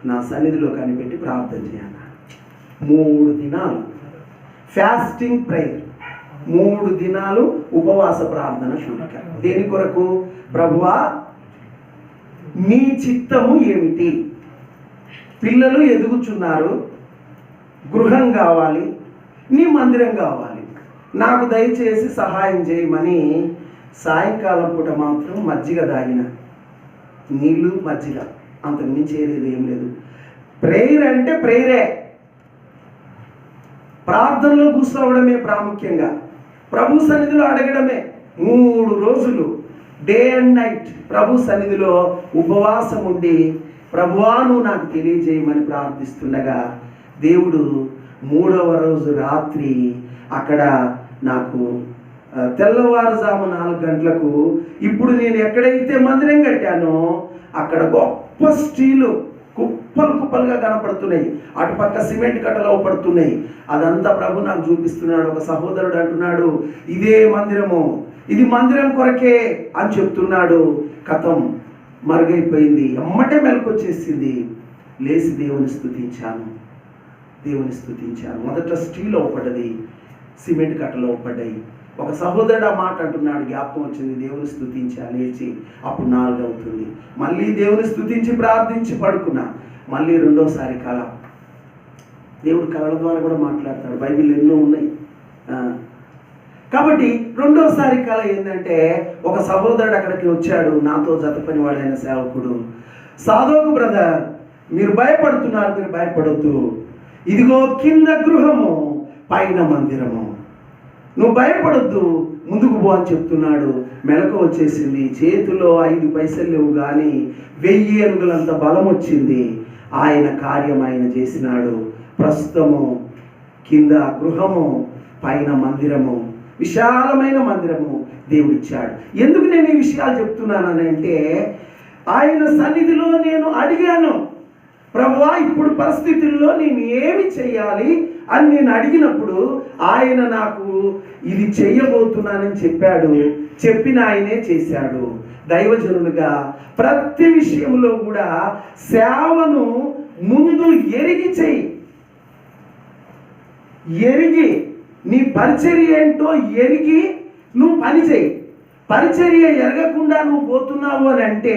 నా సన్నిధిలో కనిపెట్టి ప్రార్థన చేయాలి. 3 దినాలు ఫాస్టింగ్ ప్రేయర్, 3 దినాలు ఉపవాస ప్రార్థన శుల్క. దేని కొరకు? ప్రభువా, నీ చిత్తము ఏమిటి? పిల్లలు ఎదుగుచున్నారు, గృహం కావాలి, నీ మందిరం కావాలి, నాకు దయచేసి సహాయం చేయమని సాయంకాలం పూట మాత్రం మజ్జిగ తాగిన, నీళ్ళు మజ్జిగ, అంతకు మించి ఏది ఏం లేదు. ప్రేయర్ అంటే ప్రేయరే, ప్రార్థనలో కూర్చోవడమే ప్రాముఖ్యంగా, ప్రభు సన్నిధిలో అడగడమే. 3 రోజులు డే అండ్ నైట్ ప్రభు సన్నిధిలో ఉపవాసం ఉండి, ప్రభువా నువ్వు నాకు తెలియజేయమని ప్రార్థిస్తుండగా దేవుడు 3వ రోజు రాత్రి అక్కడ నాకు తెల్లవారుజాము 4 గంటలకు, ఇప్పుడు నేను ఎక్కడైతే మందిరం కట్టానో అక్కడ గొప్ప స్టీలు కుప్పలు కుప్పలుగా కనపడుతున్నాయి, అటుపక్క సిమెంట్ కట్టలు పడుతున్నాయి. అదంతా ప్రభు నాకు చూపిస్తున్నాడు. ఒక సహోదరుడు అంటున్నాడు, ఇదే మందిరము, ఇది మందిరం కొరకే అని చెప్తున్నాడు. కథం మరుగైపోయింది. ఎమ్మటే మెలకొచ్చేసింది. లేచి దేవుని స్తుతించాను. మొదట స్టీల్ అవపడ్డది, సిమెంట్ కట్టలు అవపడ్డాయి. ఒక సహోదరుడు ఆ మాట అంటున్నాడు, జ్ఞాపకం వచ్చింది, దేవుని స్తుతించా, లేచి అప్పుడు 4 అవుతుంది. మళ్ళీ దేవుని స్తుతించి ప్రార్థించి పడుకున్నా. మళ్ళీ 2వసారి కళ. దేవుడు కళల ద్వారా కూడా మాట్లాడతాడు, బైబిల్ ఎన్నో ఉన్నాయి. కాబట్టి 2వసారి కళ ఏంటంటే, ఒక సహోదరుడు అక్కడికి వచ్చాడు, నాతో జత పనివాడైన సేవకుడు. సాధోకు బ్రదర్, మీరు భయపడుతున్నారు, మీరు భయపడొద్దు, ఇదిగో కింద గృహము, పైన మందిరము, నువ్వు భయపడొద్దు, ముందుకు పో అని చెప్తున్నాడు. మెలకు వచ్చేసింది. చేతిలో 5 పైసలు లేవు కానీ 1000 ఏనుగులంత బలం వచ్చింది. ఆయన కార్యం ఆయన చేసినాడు. ప్రస్తుతము కింద గృహము, పైన మందిరము, విశాలమైన మందిరము దేవుడిచ్చాడు. ఎందుకు నేను ఈ విషయాలు చెప్తున్నానని అంటే, ఆయన సన్నిధిలో నేను అడిగాను, ప్రభువా ఇప్పుడు పరిస్థితుల్లో నేను ఏమి చెయ్యాలి అని నేను అడిగినప్పుడు ఆయన నాకు ఇది చెయ్యబోతున్నానని చెప్పాడు. చెప్పిన ఆయనే చేశాడు. దైవజనులుగా ప్రతి విషయంలో కూడా సేవను ముందు ఎరిగి చెయ్యి. ఎరిగి నీ పరిచర్య ఏంటో ఎరిగి నువ్వు పని చేయి. పరిచర్య ఎరగకుండా నువ్వు పోతున్నావు అని అంటే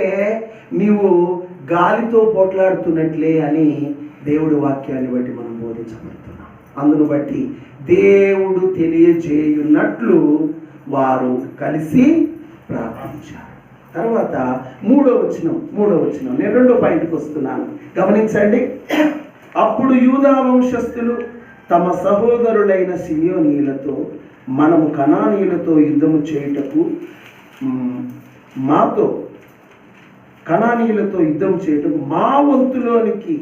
నీవు గాలితో పోట్లాడుతున్నట్లే అని దేవుడి వాక్యాన్ని బట్టి మనం బోధించబడుతున్నాం. అందును బట్టి దేవుడు తెలియజేయున్నట్లు వారు కలిసి ప్రార్థించారు. తర్వాత 3వ వచనం నేను 2వ పాయింట్కి వస్తున్నాను, గమనించండి. అప్పుడు యూదా వంశస్థులు తమ సహోదరులైన సిమియోనీయులతో, మనము కనానీయులతో యుద్ధము చేయుటకు మా వంతులోనికి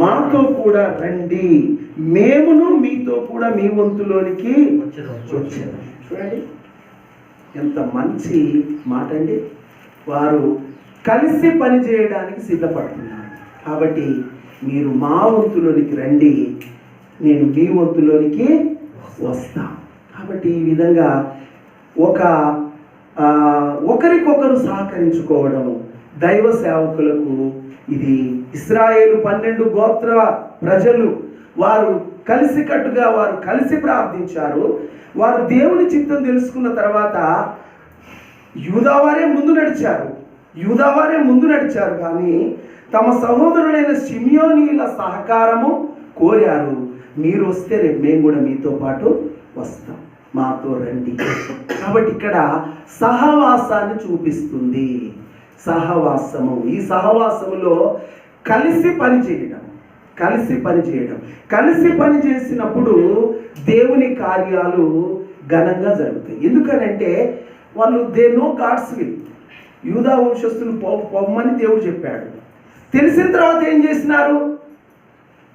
మాతో కూడా రండి, మేమును మీతో కూడా మీ వంతులోనికి వచ్చాము. చూడండి ఎంత మంచి మాట అండి. వారు కలిసి పని చేయడానికి సిద్ధపడుతున్నారు. కాబట్టి మీరు మా వంతులోనికి రండి, నేను మీ వంతులోనికి వస్తా. కాబట్టి ఈ విధంగా ఒకరికొకరు సహకరించుకోవడము దైవ సేవకులకు ఇది. ఇశ్రాయేలు 12 గోత్ర ప్రజలు వారు కలిసికట్టుగా వారు కలిసి ప్రార్థించారు. వారు దేవుని చిత్తం తెలుసుకున్న తర్వాత యూదావారే ముందు నడిచారు కానీ తమ సహోదరులైన సిమియోనీల సహకారము కోరారు. మీరు వస్తే రేపు మేము కూడా మీతో పాటు వస్తాం, మాతో రండి. కాబట్టి ఇక్కడ సహవాసాన్ని చూపిస్తుంది. సహవాసము, ఈ సహవాసములో కలిసి పని చేయడం, కలిసి పని చేసినప్పుడు దేవుని కార్యాలు ఘనంగా జరుగుతాయి. ఎందుకనంటే వాళ్ళు దే నో గాడ్స్ విల్. యూదా వంశస్థులు పొమ్మని దేవుడు చెప్పాడు. తెలిసిన తర్వాత ఏం చేసినారు?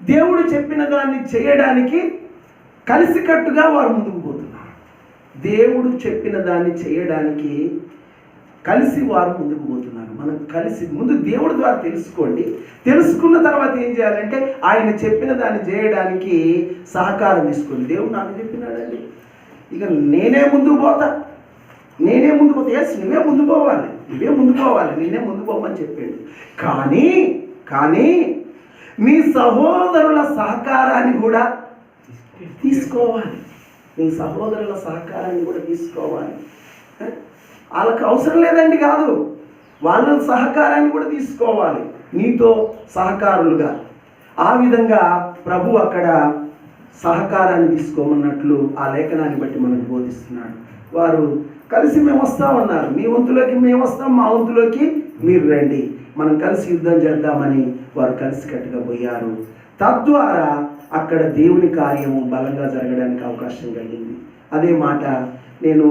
దేవుడు చెప్పిన దాన్ని చేయడానికి కలిసికట్టుగా వారు ముందుకు పోతున్నారు. దేవుడు చెప్పిన దాన్ని చేయడానికి కలిసి వారు ముందుకు పోతున్నారు. మనం కలిసి ముందు దేవుడి ద్వారా తెలుసుకోండి. తెలుసుకున్న తర్వాత ఏం చేయాలంటే ఆయన చెప్పిన దాన్ని చేయడానికి సహకారం తీసుకోండి. దేవుడు నాకు చెప్పినాడండి, ఇక నేనే ముందుకు పోతా. ఎస్, నువ్వే ముందు పోవాలి, నేనే ముందు పోమని చెప్పాడు. కానీ నీ సహోదరుల సహకారాన్ని కూడా తీసుకోవాలి. వాళ్ళకి అవసరం లేదండి కాదు, వాళ్ళ సహకారాన్ని కూడా తీసుకోవాలి, నీతో సహకారులుగా. ఆ విధంగా ప్రభు అక్కడ సహకారాన్ని తీసుకోమన్నట్లు ఆ లేఖనాన్ని బట్టి మనకు బోధిస్తున్నాడు. వారు కలిసి మేము వస్తామన్నారు. మీ వంతులోకి మేము వస్తాం, మా వంతులోకి మీరు రండి, మనం కలిసి యుద్ధం చేద్దామని వారు కలిసికట్టుగా పోయారు. తద్వారా అక్కడ దేవుని కార్యము బలంగా జరగడానికి అవకాశం కలిగింది. అదే మాట నేను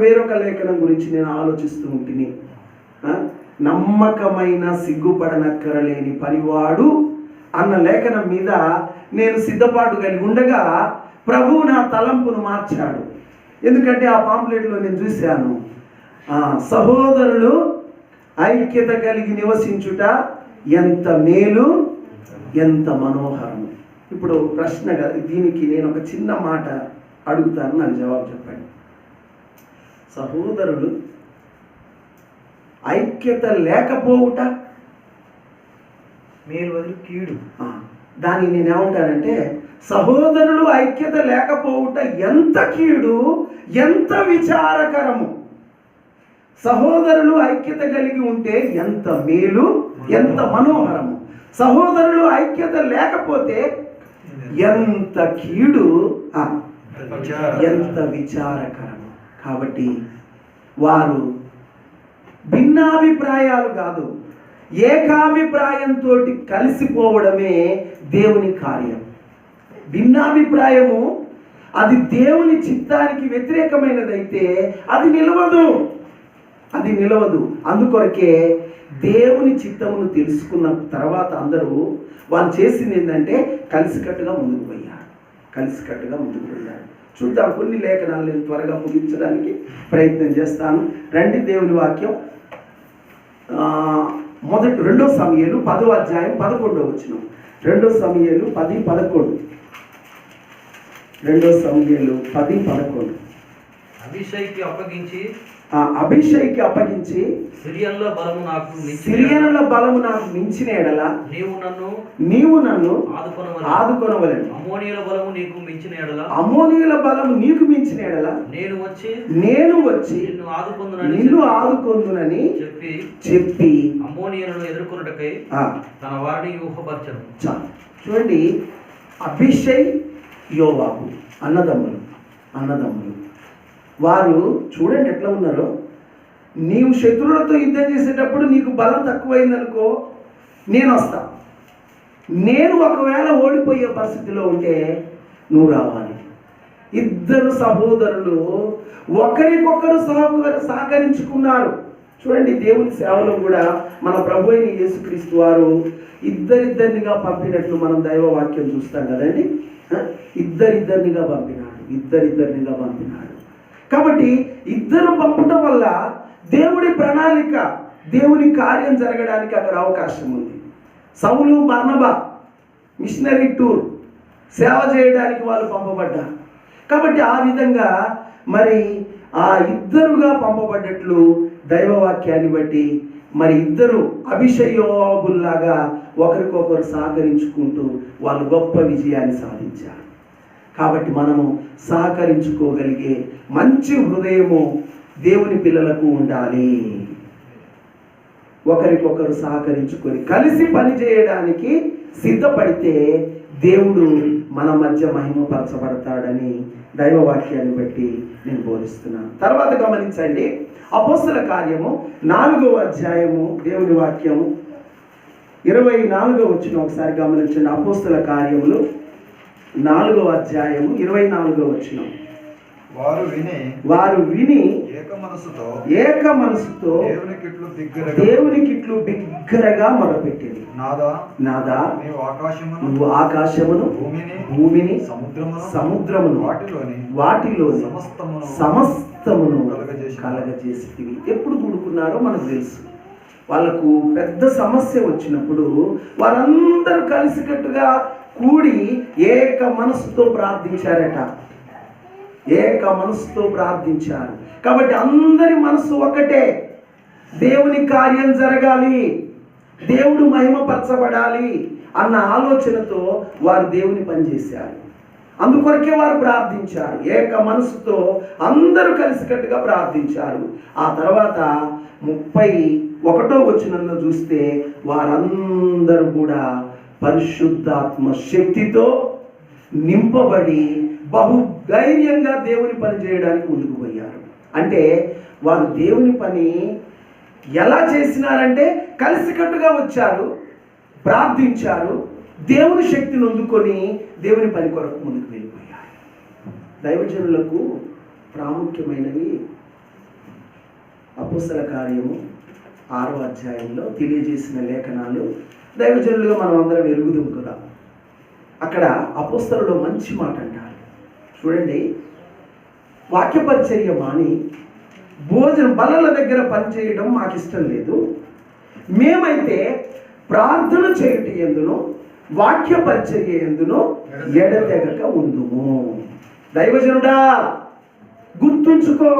వేరొక లేఖనం గురించి నేను ఆలోచిస్తూ ఉంటుంది. నమ్మకమైన సిగ్గుపడనక్కరలేని పనివాడు అన్న లేఖనం మీద నేను సిద్ధపాటు కలిగి ఉండగా ప్రభువు నా తలంపును మార్చాడు. ఎందుకంటే ఆ పాంప్లెట్లో నేను చూశాను, సహోదరులు ఐక్యత కలిగి నివసించుట ఎంత మేలు, ఎంత మనోహరము. ఇప్పుడు ప్రశ్నగా దీనికి నేను ఒక చిన్న మాట అడుగుతాను, నాకు జవాబు చెప్పండి. సహోదరులు ఐక్యత లేకపోవుట మీరు వదిలి కీడు. దాన్ని నేనేమంటానంటే సహోదరులు ఐక్యత లేకపోవుట ఎంత కీడు, ఎంత విచారకరము. సహోదరులు ఐక్యత కలిగి ఉంటే ఎంత మేలు, ఎంత మనోహరము. సహోదరులు ఐక్యత లేకపోతే ఎంత కీడు, ఎంత విచారకరము. కాబట్టి వారు భిన్నాభిప్రాయాలు కాదు, ఏకాభిప్రాయంతో కలిసిపోవడమే దేవుని కార్యం. భిన్నాభిప్రాయము అది దేవుని చిత్తానికి వ్యతిరేకమైనదైతే అది నిలవదు. అందుకొరకే దేవుని చిత్తమును తెలుసుకున్న తర్వాత అందరూ వాళ్ళు చేసింది ఏంటంటే కలిసికట్టుగా ముందుకు పోయారు. చూద్దాం, కొన్ని లేఖనాలు నేను త్వరగా ముగించడానికి ప్రయత్నం చేస్తాను. రండి, దేవుని వాక్యం 2 సమూయేలు 10వ అధ్యాయం 11వ వచనం. 2 సమూయేలు 10:11. 2 సమూయేలు 10:11. అభిషేక్కి అప్పగించి సిరియన్ల బలము నాకు మించిన ఎడల నీవు నన్ను ఆదుకొనవలెను. అమ్మోనీయుల బలము నీకు మించిన ఎడల నేను వచ్చి నిన్ను ఆదుకొందునని చెప్పి అమ్మోనీయులను ఎదుర్కొనుటకై తన వారిని ఊహపరచను. చూడండి, అభిషేక్ యోవాబు అన్నదమ్ములు వారు చూడండి ఎట్లా ఉన్నారో. నీవు శత్రువులతో యుద్ధం చేసేటప్పుడు నీకు బలం తక్కువైందనుకో, నేను వస్తా. నేను ఒకవేళ ఓడిపోయే పరిస్థితిలో ఉంటే నువ్వు రావాలి. ఇద్దరు సహోదరులు ఒకరికొకరు సహకరించుకున్నారు. చూడండి, దేవుని సేవలో కూడా మన ప్రభు అయిన యేసుక్రీస్తు వారు ఇద్దరిద్దరినిగా పంపినట్లు మనం దైవ వాక్యం చూస్తాం కదండి. ఇద్దరిద్దరినిగా పంపినాడు. కాబట్టి ఇద్దరు పంపటం వల్ల దేవుడి ప్రణాళిక, దేవుని కార్యం జరగడానికి అక్కడ అవకాశం ఉంది. సౌలు బర్నబా మిషనరీ టూర్ సేవ చేయడానికి వాళ్ళు పంపబడ్డారు. కాబట్టి ఆ విధంగా మరి ఆ ఇద్దరుగా పంపబడ్డట్లు దైవవాక్యాన్ని బట్టి మరి ఇద్దరు అభిషయోబుల్లాగా ఒకరికొకరు సహకరించుకుంటూ వాళ్ళు గొప్ప విజయాన్ని సాధించారు. కాబట్టి మనము సహకరించుకోగలిగే మంచి హృదయము దేవుని పిల్లలకు ఉండాలి. ఒకరికొకరు సహకరించుకొని కలిసి పని చేయడానికి సిద్ధపడితే దేవుడు మన మధ్య మహిమపరచబడతాడని దైవవాక్యాన్ని బట్టి నేను బోధిస్తున్నాను. తర్వాత గమనించండి, అపోస్తల కార్యము 4వ అధ్యాయము దేవుని వాక్యము 24వ వచనం ఒకసారి గమనించండి. అపోస్తల కార్యములు 4వ అధ్యాయము 24వ వచనం. వారు విని ఏక మనసుతో దేవునికిట్లు బిగ్గరగా మొరపెట్టింది. నాదా నువ్వు ఆకాశమును భూమిని సముద్రమును వాటిలోని సమస్తమును కలగజేసితివి. ఎప్పుడు కూడుకున్నారో మనకు తెలుసు. వాళ్ళకు పెద్ద సమస్య వచ్చినప్పుడు వారందరూ కలిసికట్టుగా కూడి ఏక మనసుతో ప్రార్థించారట. ఏక మనసుతో ప్రార్థించారు. కాబట్టి అందరి మనసు ఒకటే. దేవుని కార్యం జరగాలి, దేవుడు మహిమపరచబడాలి అన్న ఆలోచనతో వారు దేవుని పనిచేశారు. అందుకొరకే వారు ప్రార్థించారు. ఏక మనసుతో అందరూ కలిసికట్టుగా ప్రార్థించారు. ఆ తర్వాత 31వ వచనంలో చూస్తే వారందరూ కూడా పరిశుద్ధాత్మ శక్తితో నింపబడి బహు ధైర్యంగా దేవుని పని చేయడానికి ముందుకు పోయారు. అంటే వారు దేవుని పని ఎలా చేసినారంటే కలిసికట్టుగా వచ్చారు, ప్రార్థించారు, దేవుని శక్తిని అందుకొని దేవుని పని కొరకు ముందుకు వెళ్ళిపోయారు. దైవజనులకు ప్రాముఖ్యమైనవి అపోస్తల కార్యము 6వ అధ్యాయంలో తెలియజేసిన లేఖనాలు దైవజనులుగా మనం అందరం ఎరుగుదాం కదా. అక్కడ అపోస్తలులో మంచి మాట అంటారు. చూడండి, వాక్య పరిచర్య మాని బల్లల దగ్గర పనిచేయడం మాకు ఇష్టం లేదు. మేమైతే ప్రార్థన చేయట ఎందును వాక్య పరిచర్య ఎందును ఎడతెగక ఉందుము. దైవజనుడా గుర్తుంచుకో,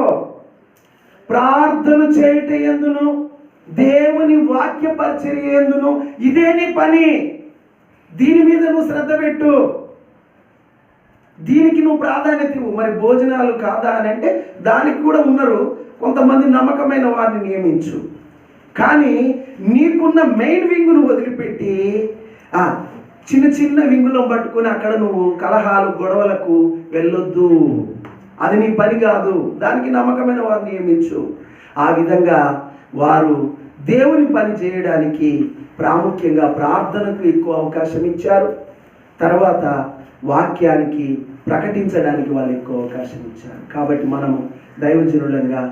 ప్రార్థన చేయట ఎందును దేవుని వాక్య పరిచర్య ఎందును ఇదే నీ పని. దీని మీద నువ్వు శ్రద్ధ పెట్టు, దీనికి నువ్వు ప్రాధాన్యత ఇవ్వు. మరి భోజనాలు కాదా అని అంటే దానికి కూడా ఉన్నారు, కొంతమంది నమ్మకమైన వారిని నియమించు. కానీ నీకున్న మెయిన్ వింగును వదిలిపెట్టి చిన్న చిన్న వింగులను పట్టుకొని అక్కడ నువ్వు కలహాలు గొడవలకు వెళ్ళొద్దు. అది నీ పని కాదు, దానికి నమ్మకమైన వారిని నియమించు. ఆ విధంగా వారు దేవుని పని చేయడానికి ప్రాముఖ్యంగా ప్రార్థనకు ఎక్కువ అవకాశం ఇచ్చారు. తర్వాత వాక్యానికి ప్రకటించడానికి వాళ్ళు ఎక్కువ అవకాశం ఇచ్చారు. కాబట్టి మనము దైవజనులంగా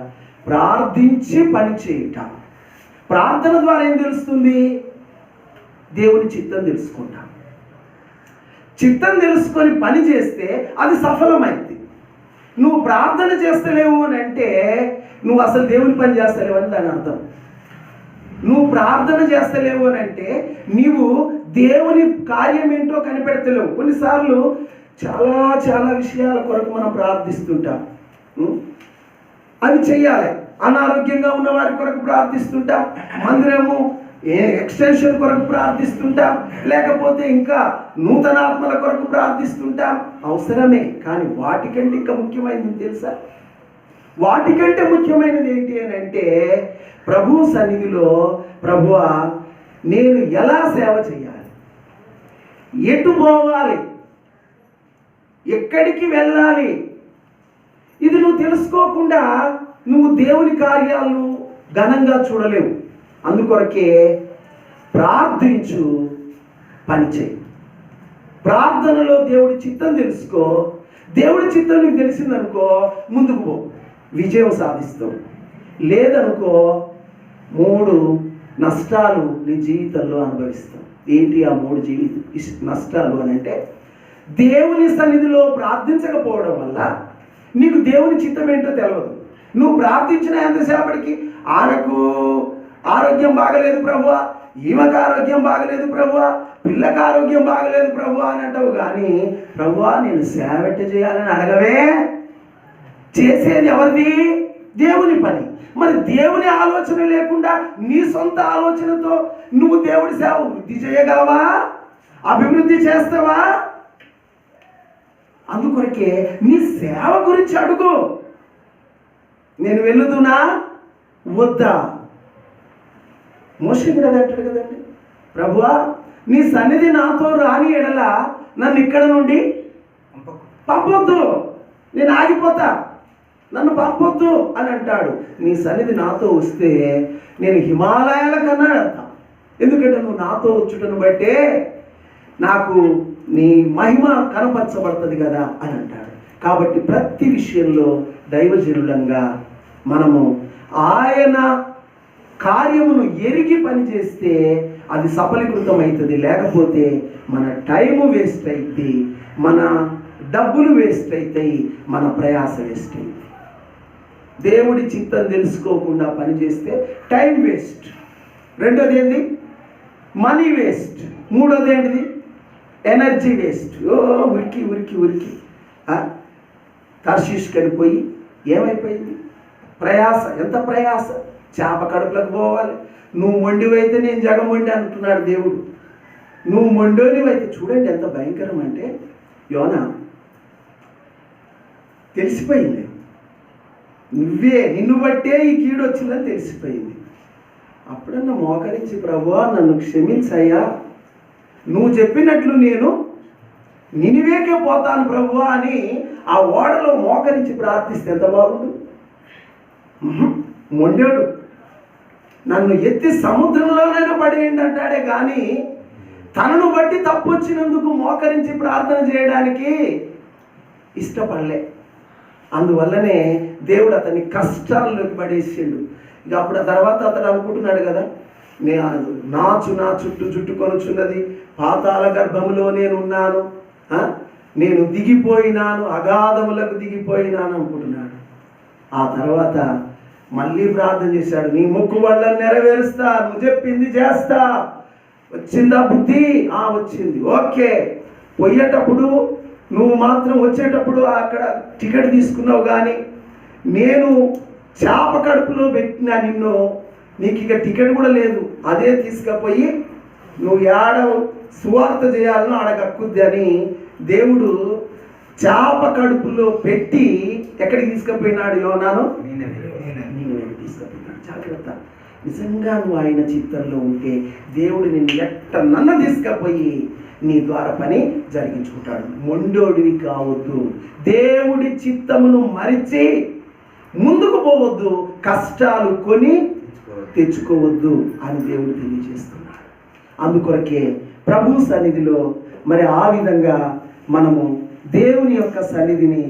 ప్రార్థించి పని చేయటం. ప్రార్థన ద్వారా ఏం తెలుస్తుంది? దేవుని చిత్తం తెలుసుకుంటాం. చిత్తం తెలుసుకొని పని చేస్తే అది సఫలమైంది. నువ్వు ప్రార్థన చేస్తలేవు అని అంటే నువ్వు అసలు దేవుని పని చేస్తలేవు అని దాని అర్థం. నువ్వు ప్రార్థన చేస్తలేవు అని అంటే నీవు దేవుని కార్యం ఏంటో కనిపెడతలేవు. కొన్నిసార్లు చాలా చాలా విషయాల కొరకు మనం ప్రార్థిస్తుంటాం. అవి చెయ్యాలి. అనారోగ్యంగా ఉన్న వారి కొరకు ప్రార్థిస్తుంటాం, మందిరము ఎక్స్టెన్షన్ కొరకు ప్రార్థిస్తుంటాం, లేకపోతే ఇంకా నూతన ఆత్మల కొరకు ప్రార్థిస్తుంటాం. అవసరమే, కానీ వాటికంటే ఇంకా ముఖ్యమైనది తెలుసా? వాటికంటే ముఖ్యమైనది ఏంటి అని అంటే ప్రభు సన్నిధిలో, ప్రభువా నేను ఎలా సేవ చేయాలి, ఎటు పోవాలి, ఎక్కడికి వెళ్ళాలి, ఇది నువ్వు తెలుసుకోకుండా నువ్వు దేవుని కార్యాలను ఘనంగా చూడలేవు. అందుకొరకే ప్రార్థించు, పనిచేయి. ప్రార్థనలో దేవుడి చిత్తం తెలుసుకో. దేవుడి చిత్తం నీకు తెలిసిందనుకో ముందుకు పో, విజయం సాధిస్తావు. లేదనుకో 3 నష్టాలు నీ జీవితంలో అనుభవిస్తావు. ఏంటి ఆ 3 నష్టాలు అని అంటే, దేవుని సన్నిధిలో ప్రార్థించకపోవడం వల్ల నీకు దేవుని చిత్తం ఏంటో తెలియదు. నువ్వు ప్రార్థించిన ఎంతసేపటికి ఆమెకు ఆరోగ్యం బాగలేదు ప్రభువా, ఈమెకు ఆరోగ్యం బాగలేదు ప్రభువా, పిల్లకి ఆరోగ్యం బాగలేదు ప్రభువా అని అంటావు. కానీ ప్రభువా నేను సేవెట్ట చేయాలని అడగవే. చేసేది ఎవరిది? దేవుని పని. మరి దేవుని ఆలోచన లేకుండా నీ సొంత ఆలోచనతో నువ్వు దేవుడి సేవ వృద్ధి చేయగలవా? అభివృద్ధి చేస్తావా? అందుకొరకే నీ సేవ గురించి అడుగు. నేను వెళ్ళుదునా వద్దా? మోషే కూడా అంటాడు కదండి, ప్రభువా నీ సన్నిధి నాతో రాని ఎడల నన్ను ఇక్కడ నుండి పంపొద్దు, నేను ఆగిపోతా, నన్ను పంపొద్దు అని అంటాడు. నీ సన్నిధి నాతో వస్తే నేను హిమాలయాల కన్నా వెళ్తా. ఎందుకంటే నువ్వు నాతో వచ్చుటను బట్టే నాకు నీ మహిమ కనపరచబడుతుంది కదా అని అంటాడు. కాబట్టి ప్రతి విషయంలో దైవజనులంగా మనము ఆయన కార్యమును ఎరిగి పనిచేస్తే అది సఫలీకృతం అవుతుంది. లేకపోతే మన టైము వేస్ట్ అవుతుంది, మన డబ్బులు వేస్ట్ అవుతాయి, మన ప్రయాస వేస్ట్ అవుతుంది. దేవుడి చిత్తం తెలుసుకోకుండా పనిచేస్తే టైం వేస్ట్. రెండోది ఏంటి? Money waste. మూడోది ఏంటిది? Energy waste. ఉరికి ఉరికి ఉరికి తర్షీష్కి పోయి ఏమైపోయింది? ప్రయాస. ఎంత ప్రయాస! చేప కడుపులకు పోవాలి. నువ్వు మొండివైతే నేను జగం మొండి అంటున్నాడు దేవుడు. నువ్వు మొండోనివైతే చూడండి ఎంత భయంకరం అంటే, యోనా తెలిసిపోయింది, నిన్ను బట్టే ఈ కీడు వచ్చిందని తెలిసిపోయింది. అప్పుడన్నా మోకరించి, ప్రభువా నన్ను క్షమించయ్యా, నువ్వు చెప్పినట్లు నేను నినివేకే పోతాను ప్రభువా అని ఆ ఓడలో మోకరించి ప్రార్థిస్తే ఎంత బాగుండు. మొండోడు నన్ను ఎత్తి సముద్రంలోనైనా పడేయండి అంటాడే కానీ తనను బట్టి తప్పు వచ్చినందుకు మోకరించి ప్రార్థన చేయడానికి ఇష్టపడలే. అందువల్లనే దేవుడు అతన్ని కష్టాల్లోకి పడేసిండు. ఇక అప్పుడు ఆ తర్వాత అతను అనుకుంటున్నాడు కదా, నా చుట్టూ చుట్టుకొనుచున్నది, పాతాళ గర్భములో నేనున్నాను, నేను దిగిపోయినాను, అగాధములకు దిగిపోయినాను అనుకుంటున్నాడు. ఆ తర్వాత మళ్ళీ ప్రార్థన చేశాడు, నీ మొక్కు వాళ్ళని నెరవేరుస్తా, నువ్వు చెప్పింది చేస్తా. వచ్చిందా బుద్ధి? వచ్చింది. ఓకే, పోయేటప్పుడు నువ్వు మాత్రం వచ్చేటప్పుడు అక్కడ టికెట్ తీసుకున్నావు, కానీ నేను చేప కడుపులో పెట్టినా నిన్ను, నీకు ఇక టికెట్ కూడా లేదు. అదే తీసుకుపోయి నువ్వు ఏడ సువార్త చేయాలనో ఆడ కక్కుద్ది అని దేవుడు చేప కడుపులో పెట్టి ఎక్కడికి తీసుకుపోయినాడు? యోనాను తీసుకుపోయినాడు. జాగ్రత్త. నిజంగా నువ్వు ఆయన చిత్తంలో ఉంటే దేవుడు నిన్ను ఎట్టనన్న తీసుకుపోయి నీ ద్వారా పని జరిగించుకుంటాడు. మొండోడివి కావద్దు, దేవుడి చిత్తమును మరిచి ముందుకు పోవద్దు, కష్టాలు కొని తెచ్చుకోవద్దు అని దేవుడు తెలియజేస్తున్నాడు. అందుకొరకే ప్రభు సన్నిధిలో మరి ఆ విధంగా మనము దేవుని యొక్క సన్నిధిని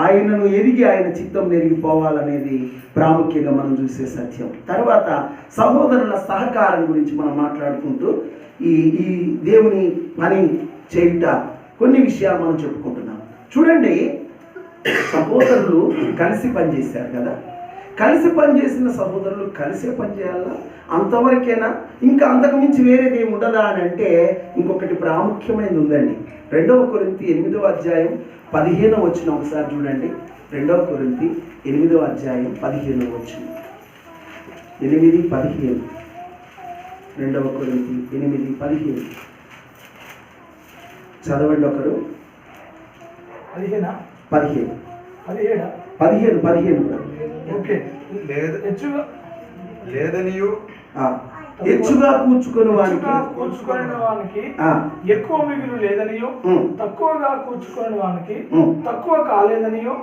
ఆయనను ఎరిగి ఆయన చిత్తం ఎరిగిపోవాలనేది ప్రాముఖ్యంగా మనం చూసే సత్యం. తర్వాత సహోదరుల సహకారం గురించి మనం మాట్లాడుకుంటూ ఈ దేవుని పని చేయుట కొన్ని విషయాలు మనం చెప్పుకుంటున్నాం. చూడండి, సహోదరులు కలిసి పనిచేశారు కదా. కలిసి పనిచేసిన సహోదరులు కలిసే పనిచేయాలా? అంతవరకేనా? ఇంకా అంతకు మించి వేరేది ఏమి ఉండదా అని అంటే ఇంకొకటి ప్రాముఖ్యమైనది ఉందండి. 2 కొరింథీ 8వ అధ్యాయం 15వ వచనం ఒకసారి చూడండి. 2 కొరింథీ 8వ అధ్యాయం 15వ వచనం. 8:15. 2 కొరింథీ 8:15 చదవండి ఒకరు. 15. ఓకే. లేదనియు హెచ్చుగా కూర్చుకుని వానికి ఎక్కువ మిగులు లేదనియో, తక్కువగా కూర్చుకుని వానికి తక్కువ కాలేదనియో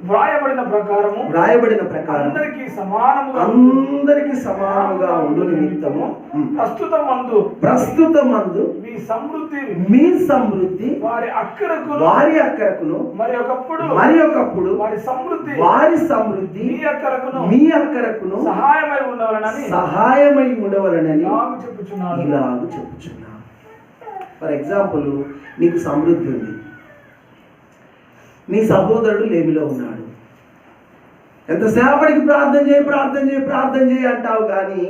వ్రాయబడిన ప్రకారము అందరికి సమానముగా ఉండు నిమిత్తము ప్రస్తుతమందు మీ సమృద్ధి వారి అక్కరకును మరి ఒకప్పుడు వారి సమృద్ధి మీ అక్కరకును సహాయమై ఉండవలనని ఇలాగు చెప్పుచున్నాను. ఫర్ ఎగ్జాంపుల్, నీకు సమృద్ధి ఉంది, నీ సహోదరుడు లేమిలో ఉన్నాడు. ఎంతసేపటికి ప్రార్థన చేయి అంటావు, కానీ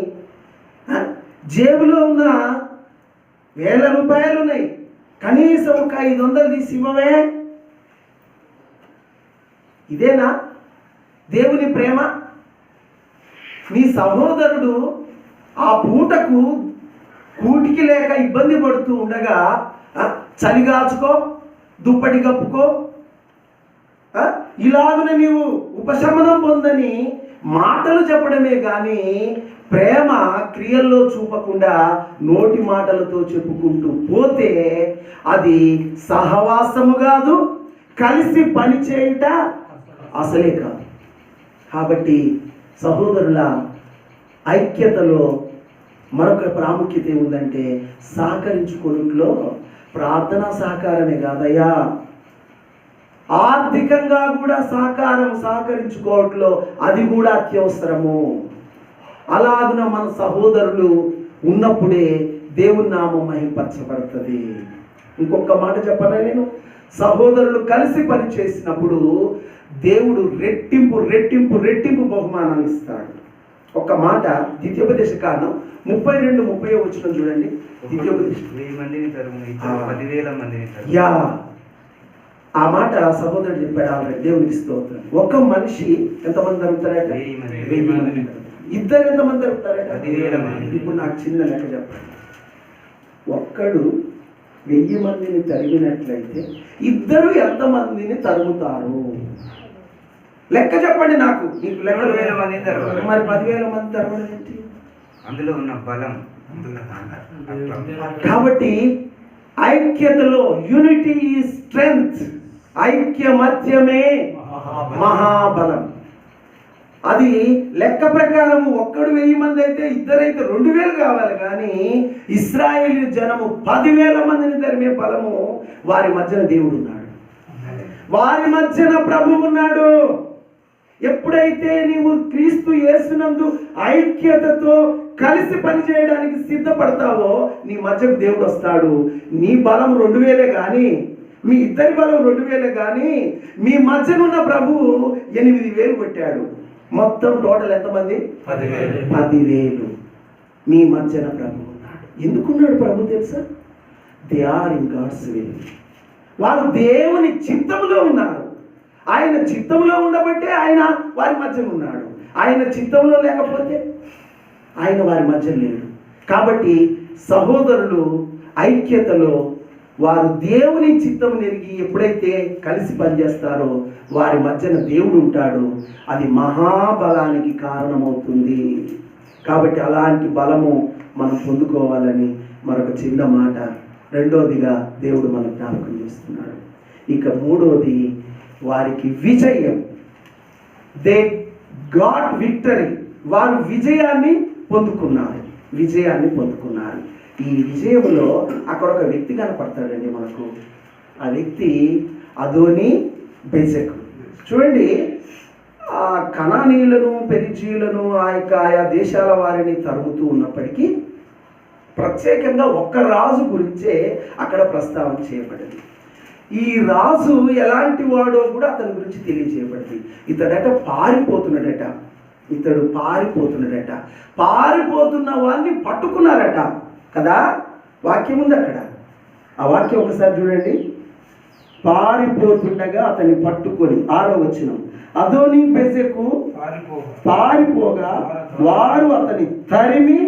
జేబులో ఉన్న 1000 రూపాయలు ఉన్నాయి, కనీసం ఒక 500 తీసి ఇవ్వవే. ఇదేనా దేవుని ప్రేమ? నీ సహోదరుడు ఆ పూటకు కూటికి లేక ఇబ్బంది పడుతూ ఉండగా చలిగాచుకో, దుప్పటి కప్పుకో, ఇలాగున నీవు ఉపశమనం పొందని మాటలు చెప్పడమే కానీ ప్రేమ క్రియల్లో చూపకుండా నోటి మాటలతో చెప్పుకుంటూ పోతే అది సహవాసము కాదు, కలిసి పని చేయుట అసలే కాదు. కాబట్టి సహోదరుల ఐక్యతలో మరొక ప్రాముఖ్యత ఏముందంటే, సహకరించుకోవడంలో ప్రార్థనా సహకారమే కాదయ్యా, ఆర్థికంగా కూడా సహకరించుకోవట్లో అది కూడా అత్యవసరము. అలాగున మన సహోదరులు ఉన్నప్పుడే దేవుని నామం మహింపరచబడుతుంది. ఇంకొక మాట చెప్పనా, నేను సహోదరులు కలిసి పని చేసినప్పుడు దేవుడు రెట్టింపు రెట్టింపు రెట్టింపు బహుమానాలు ఇస్తాడు. ఒక మాట ద్వితీయోపదేశ కాండం 32:30 వచనం చూడండి. ద్వితీయోపదేశం 1000 మందిని తరుము, 10,000 మందిని తరుము. యా, ఆ మాట సహోదరుడు చెప్పాడు ఆల్రెడీ. దేవునికి స్తోత్రం. ఒక మనిషి ఎంతమంది తరుగుతారట? 1000 మంది. ఇద్దరు ఎంతమంది తరుగుతారట? 10,000 మంది. ఇప్పుడు నాకు చిన్న లెక్క చెప్పండి. ఒక్కడు 1000 మందిని తరిగినట్లయితే ఇద్దరు ఎంతమందిని తరుగుతారు? లెక్క చెప్పండి నాకు. మీకు లెక్క 2,000 మందిని తరగాలి. మరి 10,000 మంది తరగడం ఏంటి? అందులో ఉన్న బలం. కాబట్టి ఐక్యతలో యూనిటీ ఈజ్ స్ట్రెంగ్త్. ఐక్యమత్యమే మహాబలం. అది లెక్క ప్రకారం ఒక్కడు 1000 మంది అయితే ఇద్దరైతే 2000 కావాలి. కానీ ఇశ్రాయేలు జనము 10,000 మందిని తరిమే బలము వారి మధ్యన దేవుడు ఉన్నాడు. వారి మధ్యన ప్రభువు ఉన్నాడు. ఎప్పుడైతే నీవు క్రీస్తు యేసునందు ఐక్యతతో కలిసి పనిచేయడానికి సిద్ధపడతావో నీ మధ్యకు దేవుడు వస్తాడు. నీ బలం 2000 కానీ, మీ ఇద్దరి బలం 2000 కానీ, మీ మధ్యనున్న ప్రభువు 8,000 పెట్టాడు. మొత్తం టోటల్ ఎంతమంది? 10,000. మీ మధ్యన ప్రభు ఉన్నాడు. ఎందుకున్నాడు ప్రభు తెలుసా? They are in God's will. వారు దేవుని చిత్తములో ఉన్నారు. ఆయన చిత్తంలో ఉండబట్టే ఆయన వారి మధ్యన ఉన్నాడు. ఆయన చిత్తంలో లేకపోతే ఆయన వారి మధ్య లేడు. కాబట్టి సహోదరులు ఐక్యతలో వారు దేవుని చిత్తము నెరిగి ఎప్పుడైతే కలిసి పనిచేస్తారో వారి మధ్యన దేవుడు ఉంటాడు. అది మహాబలానికి కారణమవుతుంది. కాబట్టి అలాంటి బలము మనం పొందుకోవాలని మరొక చిన్న మాట. రెండోదిగా దేవుడు మనకు జ్ఞాపకం చేస్తున్నాడు. ఇక మూడోది వారికి విజయం. They got victory. వారు విజయాన్ని పొందుకున్నారు. ఈ విజయంలో అక్కడ ఒక వ్యక్తి కనపడతాడండి మనకు. ఆ వ్యక్తి అదోని బెజెకు. చూడండి, ఆ కనానీయులను పెరిజీయులను ఆయా దేశాల వారిని తరుముతూ ఉన్నప్పటికీ ప్రత్యేకంగా ఒక్క రాజు గురించే అక్కడ ప్రస్తావన చేయబడింది. ఈ రాజు ఎలాంటి వాడో కూడా అతని గురించి తెలియజేయబడింది. ఇతడు పారిపోతున్నాడట. పారిపోతున్న వాడిని పట్టుకున్నారట కదా. వాక్యం ఉంది అక్కడ. ఆ వాక్యం ఒకసారి చూడండి. పారిపోతుండగా అతన్ని పట్టుకొని 6వ వచనం. అదోని బెజెకు పారిపోగా వారు అతని తరిమి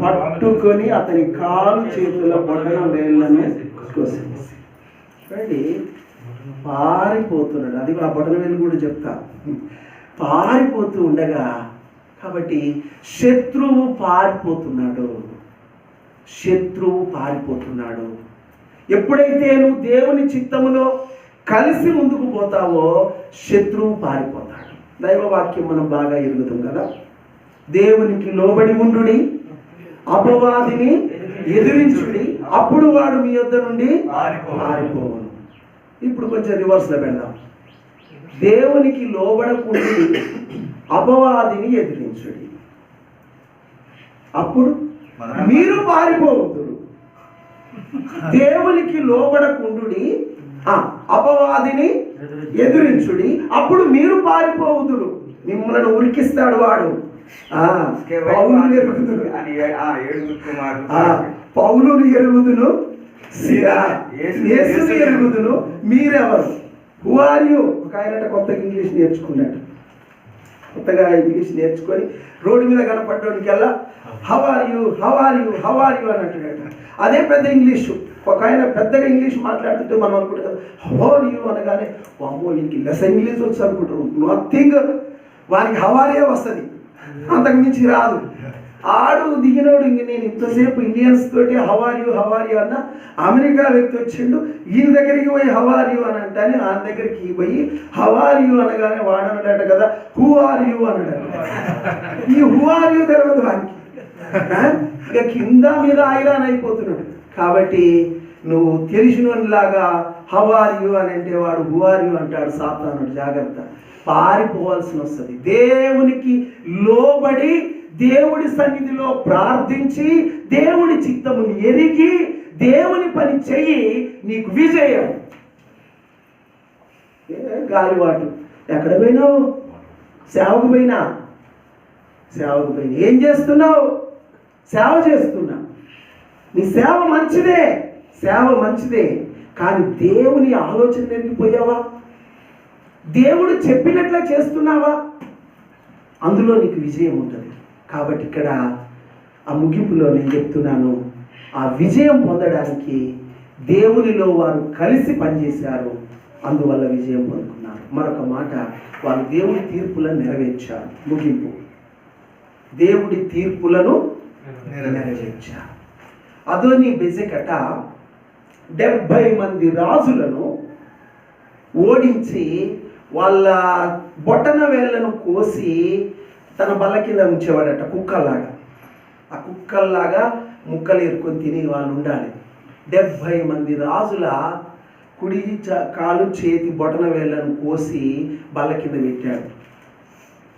పట్టుకొని అతని కాలు చేతుల బొటన వేళ్ళను కోసేసి. చూడండి, పారిపోతున్నాడు. అది ఆ బొటన వేలు కూడా చెప్తా. పారిపోతూ ఉండగా, కాబట్టి శత్రువు పారిపోతున్నాడు. ఎప్పుడైతే నువ్వు దేవుని చిత్తములో కలిసి ముందుకు పోతావో శత్రువు పారిపోతాడు. దైవవాక్యం మనం బాగా ఎరుగుతాం కదా. దేవునికి లోబడి ఉండుడి, అపవాదిని ఎదిరించుడి, అప్పుడు వాడు మీ యొద్ద నుండి పారిపోవును. ఇప్పుడు కొంచెం రివర్స్లో పెడదాం. దేవునికి లోబడకుండి అపవాదిని ఎదిరించుడి, అప్పుడు మీరు పారిపోవద్దురు. దేవునికి లోబడకుండుడి, అపవాదిని ఎదిరించుడి, అప్పుడు మీరు పారిపోవుదురు. మిమ్మల్ని ఉరికిస్తాడు వాడు. పౌలుని ఎరుగుదును, యేసుని ఎరుగుదును, మీరెవరు? Who are you? ఒక ఆయన కొత్తగా ఇంగ్లీష్ నేర్చుకున్నాడు. కొత్తగా ఇంగ్లీష్ నేర్చుకొని రోడ్డు మీద కనపడ్డానికల్లా హౌ ఆర్ యు అని అంటాడట. అదే పెద్ద ఇంగ్లీషు. ఒక ఆయన పెద్దగా ఇంగ్లీష్ మాట్లాడుతుంటే మనం అనుకుంటాం కదా, హౌ ఆర్ యు అనగానే అమ్మో వీనికి లెస్ ఇంగ్లీష్ వచ్చు అనుకుంటారు. నథింగ్, వానికి హౌ ఆర్ యు వస్తుంది, అంతకు మించి రాదు. ఆడు దిగినోడు. ఇంక నేను ఇంతసేపు ఇండియన్స్ తోటి హౌ ఆర్ యు అన్న, అమెరికా వ్యక్తి వచ్చిండు, ఈయన దగ్గరికి పోయి హౌ ఆర్ యు అని అంటానే ఆయన దగ్గరికి పోయి హౌ ఆర్ యు అనగానే వాడనడట కదా హూ ఆర్ యు అనడట. ఈ హూ ఆర్ యు తెలియదు వానికి. ఇక కింద మీద ఐరాన్ అయిపోతున్నాడు. కాబట్టి నువ్వు తెలిసినలాగా హౌ ఆర్ యు అని అంటే వాడు హూ ఆర్ యు అంటాడు సాతానుడు. జాగ్రత్త, పారిపోవాల్సి వస్తుంది. దేవునికి లోబడి దేవుడి సన్నిధిలో ప్రార్థించి దేవుడి చిత్తముని ఎరిగి దేవుని పని చెయ్యి, నీకు విజయం. గాలివాటు ఎక్కడ పోయినావు? సేవకు పోయినా. ఏం చేస్తున్నావు? సేవ చేస్తున్నా. నీ సేవ మంచిదే, కానీ దేవుని ఆలోచన వెళ్ళిపోయావా? దేవుడు చెప్పినట్లే చేస్తున్నావా? అందులో నీకు విజయం ఉంటుంది. కాబట్టి ఇక్కడ ఆ ముగింపులో నేను చెప్తున్నాను, ఆ విజయం పొందడానికి దేవునిలో వారు కలిసి పనిచేశారు, అందువల్ల విజయం పొందుకున్నారు. మరొక మాట, వారు దేవుడి తీర్పులను నెరవేర్చారు. ముగింపు, దేవుడి తీర్పులను నెరవేర్చారు. అదోని బెజెకట 70 మంది రాజులను ఓడించి వాళ్ళ బొటన వేళ్లను కోసి తన బల్ల కింద ఉంచేవాడట, కుక్కల్లాగా. ఆ కుక్కల్లాగా ముక్కలు ఏరుకొని తిని వాళ్ళు ఉండాలి. 70 మంది రాజుల కుడి కాలు చేతి బొటన వేళ్లను కోసి బల్ల కింద పెట్టాడు.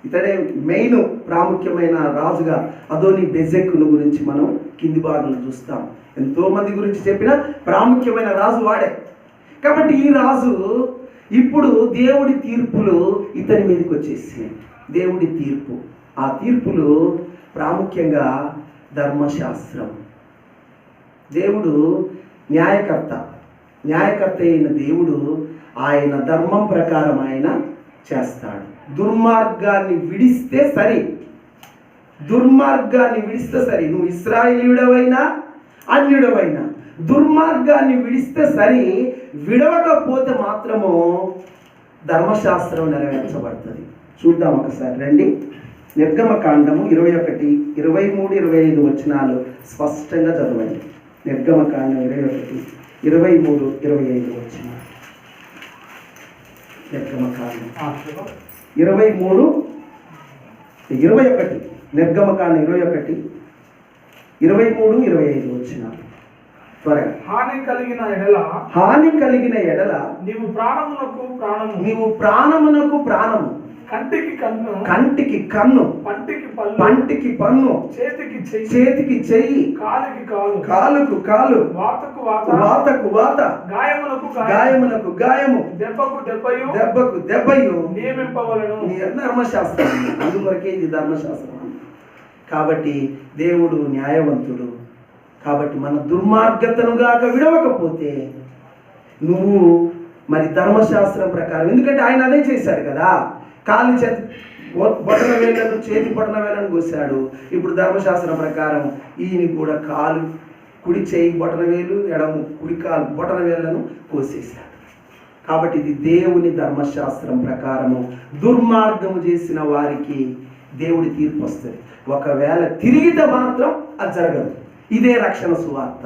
ఇతడే మెయిన్ ప్రాముఖ్యమైన రాజుగా అదోని బెజెక్కును గురించి మనం కింది భాగంలో చూస్తాం. ఎంతో మంది గురించి చెప్పిన ప్రాముఖ్యమైన రాజు వాడే. కాబట్టి ఈ రాజు ఇప్పుడు దేవుడి తీర్పులు ఇతని మీదకి వచ్చేసినాయి. దేవుడి తీర్పు, ఆ తీర్పులు ప్రాముఖ్యంగా ధర్మశాస్త్రం. దేవుడు న్యాయకర్త అయిన దేవుడు ఆయన ధర్మం ప్రకారం ఆయన చేస్తాడు. దుర్మార్గాన్ని విడిస్తే సరి. నువ్వు ఇశ్రాయేలీయుడవైనా అన్యుడవైనా దుర్మార్గాన్ని విడిస్తే సరి. విడవకపోతే మాత్రము ధర్మశాస్త్రం నెరవేర్చబడుతుంది. చూద్దాం ఒకసారి రండి. నిర్గమకాండము 21, 23, 25 వచనాలు స్పష్టంగా చదవండి. నిర్గమకాండం 21, 23, 25 వచనాలు. నిర్గమకాండం 23, 21. నిర్గమకాండం 21, 23, 25 వచనాలు. త్వరగా. హాని కలిగిన ఎడల నీవు ప్రాణమునకు ప్రాణము, కంటికి కన్ను, పంటికి పన్ను, చేతికి చెయ్యి, కాలుకు కాలు, వాతకు వాత, గాయమునకు గాయము, దెబ్బకు దెబ్బయు నియమింపవలెను. ధర్మశాస్త్రం. అందుకొరకే ఇది ధర్మశాస్త్రం. కాబట్టి దేవుడు న్యాయవంతుడు. కాబట్టి మన దుర్మార్గతను గాక విడవకపోతే నువ్వు మరి ధర్మశాస్త్రం ప్రకారం, ఎందుకంటే ఆయన అదే చేశాడు కదా, కాలి చేతి బొటన వేళ్ళను, చేతి బొటన వేళ్ళను కోసాడు. ఇప్పుడు ధర్మశాస్త్రం ప్రకారం ఈయన కూడా కాలు, కుడి చేయి బొటన వేలు, ఎడము కుడి కాలు బొటన వేళ్ళను కోసేశాడు. కాబట్టి ఇది దేవుని ధర్మశాస్త్రం ప్రకారము దుర్మార్గము చేసిన వారికి దేవుడి తీర్పు వస్తుంది. ఒకవేళ తిరిగితే మాత్రం అది జరగదు. ఇదే రక్షణ సువార్త.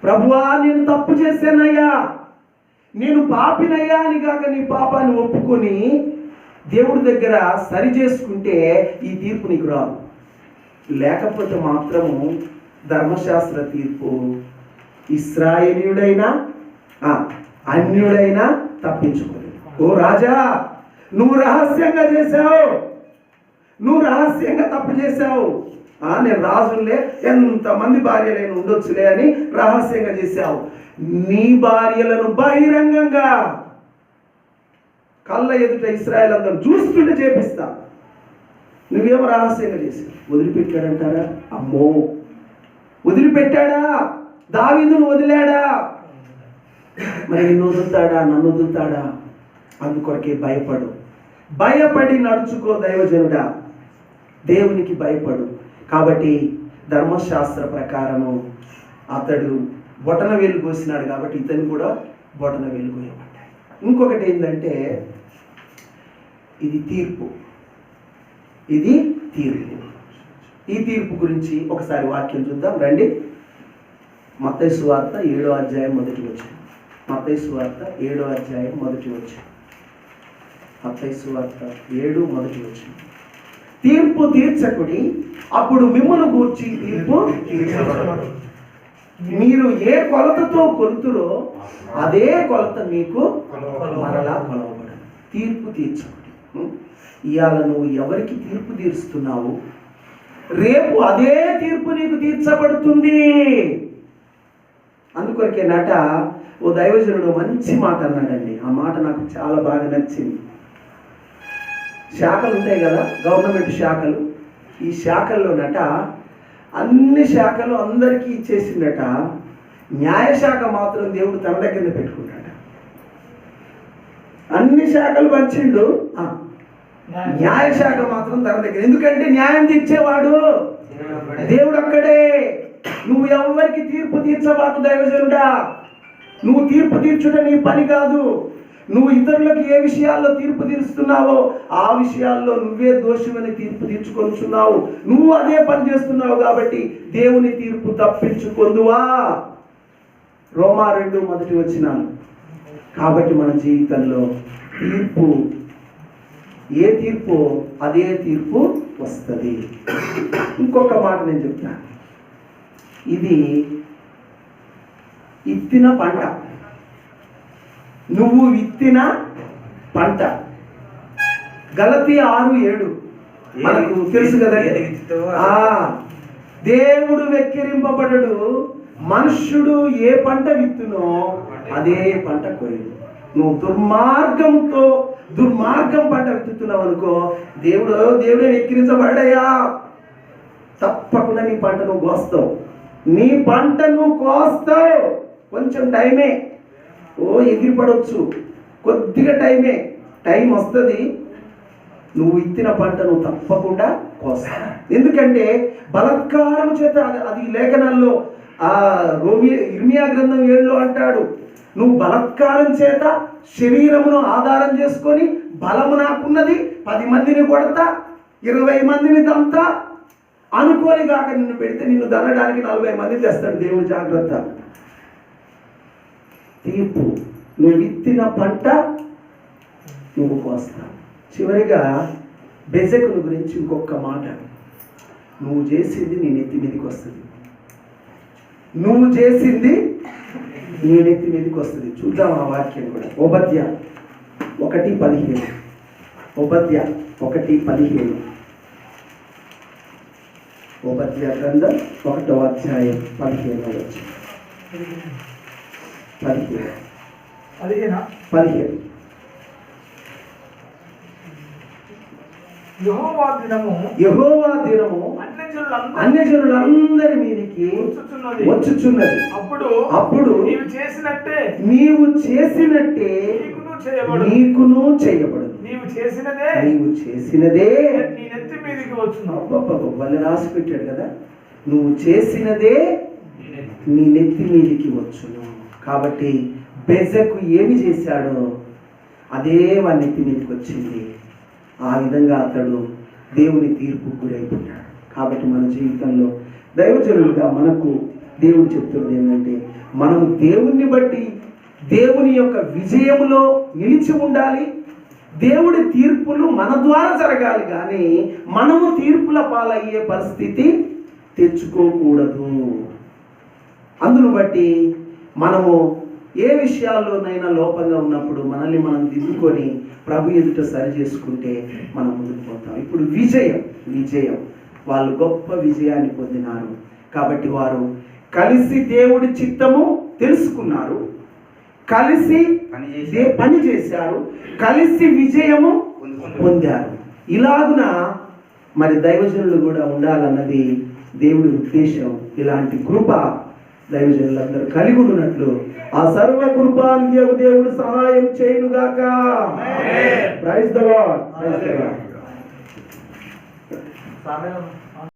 ప్రభువా, నేను తప్పు చేశానయ్యా, నేను పాపినయ్యా అని కాక నీ పాపాన్ని ఒప్పుకొని దేవుడి దగ్గర సరి చేసుకుంటే ఈ తీర్పు నీకు రాదు. లేకపోతే మాత్రము ధర్మశాస్త్ర తీర్పు ఇశ్రాయేలీయుడైనా అన్యుడైనా తప్పించుకోలేదు. ఓ రాజా, నువ్వు రహస్యంగా చేశావు, నువ్వు రహస్యంగా తప్పు చేశావు. నేను రాజులే, ఎంతమంది భార్యలైన ఉండొచ్చులే అని రహస్యంగా చేశావు. నీ భార్యలను బహిరంగంగా కళ్ళ ఎదుట ఇశ్రాయేలు అందరూ చూస్తుంటే చేపిస్తా. నువ్వేమో రహస్యంగా చేశావు. వదిలిపెట్టాడంటారా? అమ్మో, వదిలిపెట్టాడా? దావీదును వదిలాడా? మరి నిన్ను వదులుతాడా? నన్ను వదులుతాడా? అందుకొరకే భయపడి నడుచుకో దైవజనుడా, దేవునికి భయపడు. కాబట్టి ధర్మశాస్త్ర ప్రకారము అతడు బొటన వేలు కోసినాడు కాబట్టి ఇతను కూడా బొటన వేలు కోయబడ్డాడు. ఇంకొకటి ఏంటంటే ఇది తీర్పు. ఈ తీర్పు గురించి ఒకసారి వాక్యం చూద్దాం రండి. మత్తయి సువార్త 7వ అధ్యాయం మొదటి వచనం. మత్తయి సువార్త 7వ అధ్యాయం మొదటి వచనం. మత్తయి సువార్త 7 మొదటి వచనం. తీర్పు తీర్చకుడి, అప్పుడు మిమ్మును గూర్చి తీర్పు తీర్చబడును. మీరు ఏ కొలతతో కొలుతురో అదే కొలత మీకు మరలా కొలవబడదు. తీర్పు తీర్చబడి ఇవాళ నువ్వు ఎవరికి తీర్పు తీరుస్తున్నావు, రేపు అదే తీర్పు నీకు తీర్చబడుతుంది. అందుకొరకే నట ఓ దైవజనుడు మంచి మాట అన్నాడండి. ఆ మాట నాకు చాలా బాగా నచ్చింది. శాఖలు ఉంటాయి కదా, గవర్నమెంట్ శాఖలు. ఈ శాఖల్లో నట అన్ని శాఖలు అందరికీ ఇచ్చేసిందట, న్యాయశాఖ మాత్రం దేవుడు తన దగ్గర పెట్టుకున్నాడు. అన్ని శాఖలు పంచిండు, న్యాయశాఖ మాత్రం తన దగ్గర. ఎందుకంటే న్యాయం తీర్చేవాడు దేవుడు అక్కడే. నువ్వు ఎవరికి తీర్పు తీర్చబాకు దైవజనుడా. నువ్వు తీర్పు తీర్చుట నీ పని కాదు. నువ్వు ఇతరులకు ఏ విషయాల్లో తీర్పు తీరుస్తున్నావో ఆ విషయాల్లో నువ్వే దోషమని తీర్పు తీర్చుకొనుచున్నావు. నువ్వు అదే పని చేస్తున్నావు కాబట్టి దేవుని తీర్పు తప్పించుకొందువా. రోమా 2:1 కాబట్టి మన జీవితంలో తీర్పు, ఏ తీర్పు అదే తీర్పు వస్తుంది. ఇంకొక మాట నేను చెప్తాను. ఇది ఇత్తిన పంట, నువ్వు విత్తిన పంట. గలతీ 6:7 మనకు తెలుసు కదా. దేవుడు వెక్కిరింపబడడు, మనుష్యుడు ఏ పంట విత్తునో అదే పంట కోయడు. నువ్వు దుర్మార్గం పంట విత్తుతున్నావు అనుకో, దేవుడే వెక్కిరించబడ్డాయా, తప్పకుండా నీ పంట నువ్వు కోస్తావు. నీ పంట నువ్వు కోస్తావు. కొంచెం టైమే, ఎగిరిపడవచ్చు, కొద్దిగా టైం వస్తుంది. నువ్వు ఇత్తిన పంట నువ్వు తప్పకుండా కోస్తావు. ఎందుకంటే బలత్కారం చేత, అది లేఖనాల్లో ఇర్మియా గ్రంథం 7లో అంటాడు, నువ్వు బలత్కారం చేత శరీరమును ఆధారం చేసుకొని బలము నాకున్నది, 10 మందిని కొడతా, 20 మందిని దంతా అనుకోని కాక నిన్ను పెడితే నిన్ను దన్నడానికి 40 మందిని తెస్తాడు దేవుడు. జాగ్రత్త. తీర్పు, నువ్వు విత్తిన పంట నువ్వు కోస్తావు. చివరిగా బెజకుని గురించి ఇంకొక మాట. నువ్వు చేసింది నీ నెత్తి మీదకి వస్తుంది. నువ్వు చేసింది నీ నెత్తి మీదకి వస్తుంది. చూద్దాం ఆ వాక్యం కూడా. ఓబద్య 1:15. ఓబద్య 1:15. ఓబద్య గ్రంథం 1వ అధ్యాయం 15వ వచనం. 15. యెహోవా దినము అన్యజనులందరి మీదికి వచ్చుచున్నది. అప్పుడు నీవు చేసినట్టే నీకును చేయబడు. నీవు చేసినదే నీ నెత్తి మీదకి వచ్చును. వాళ్ళు రాసి పెట్టాడు కదా, నువ్వు చేసినదే నీ నెత్తి మీదికి వచ్చును. కాబట్టి బెజకు ఏమి చేశాడో అదే వాడి నెత్తి మీదకి వచ్చింది. ఆ విధంగా అతడు దేవుని తీర్పు గురైపోయాడు. కాబట్టి మన జీవితంలో దైవజనులుగా మనకు దేవుడు చెప్తున్నది ఏంటంటే, మనము దేవుణ్ణి బట్టి దేవుని యొక్క విజయములో నిలిచి ఉండాలి. దేవుడి తీర్పులు మన ద్వారా జరగాలి, కానీ మనము తీర్పుల పాలయ్యే పరిస్థితి తెచ్చుకోకూడదు. అందును బట్టి మనము ఏ విషయాల్లోనైనా లోపంగా ఉన్నప్పుడు మనల్ని మనం దిద్దుకొని ప్రభు ఎదుట సరి చేసుకుంటే మనం ముందుకు పోతాం. ఇప్పుడు విజయం వాళ్ళు గొప్ప విజయాన్ని పొందినారు. కాబట్టి వారు కలిసి దేవుడి చిత్తము తెలుసుకున్నారు, కలిసి పని చేశారు, కలిసి విజయము పొందారు. ఇలాగున మరి దైవజనులు కూడా ఉండాలన్నది దేవుడి ఉద్దేశం. ఇలాంటి కృప దైవజనులందరూ కలిగి ఉన్నట్లు ఆ సర్వ కృపానిధి దేవుడు సహాయం చేయునుగాక. Praise the lord.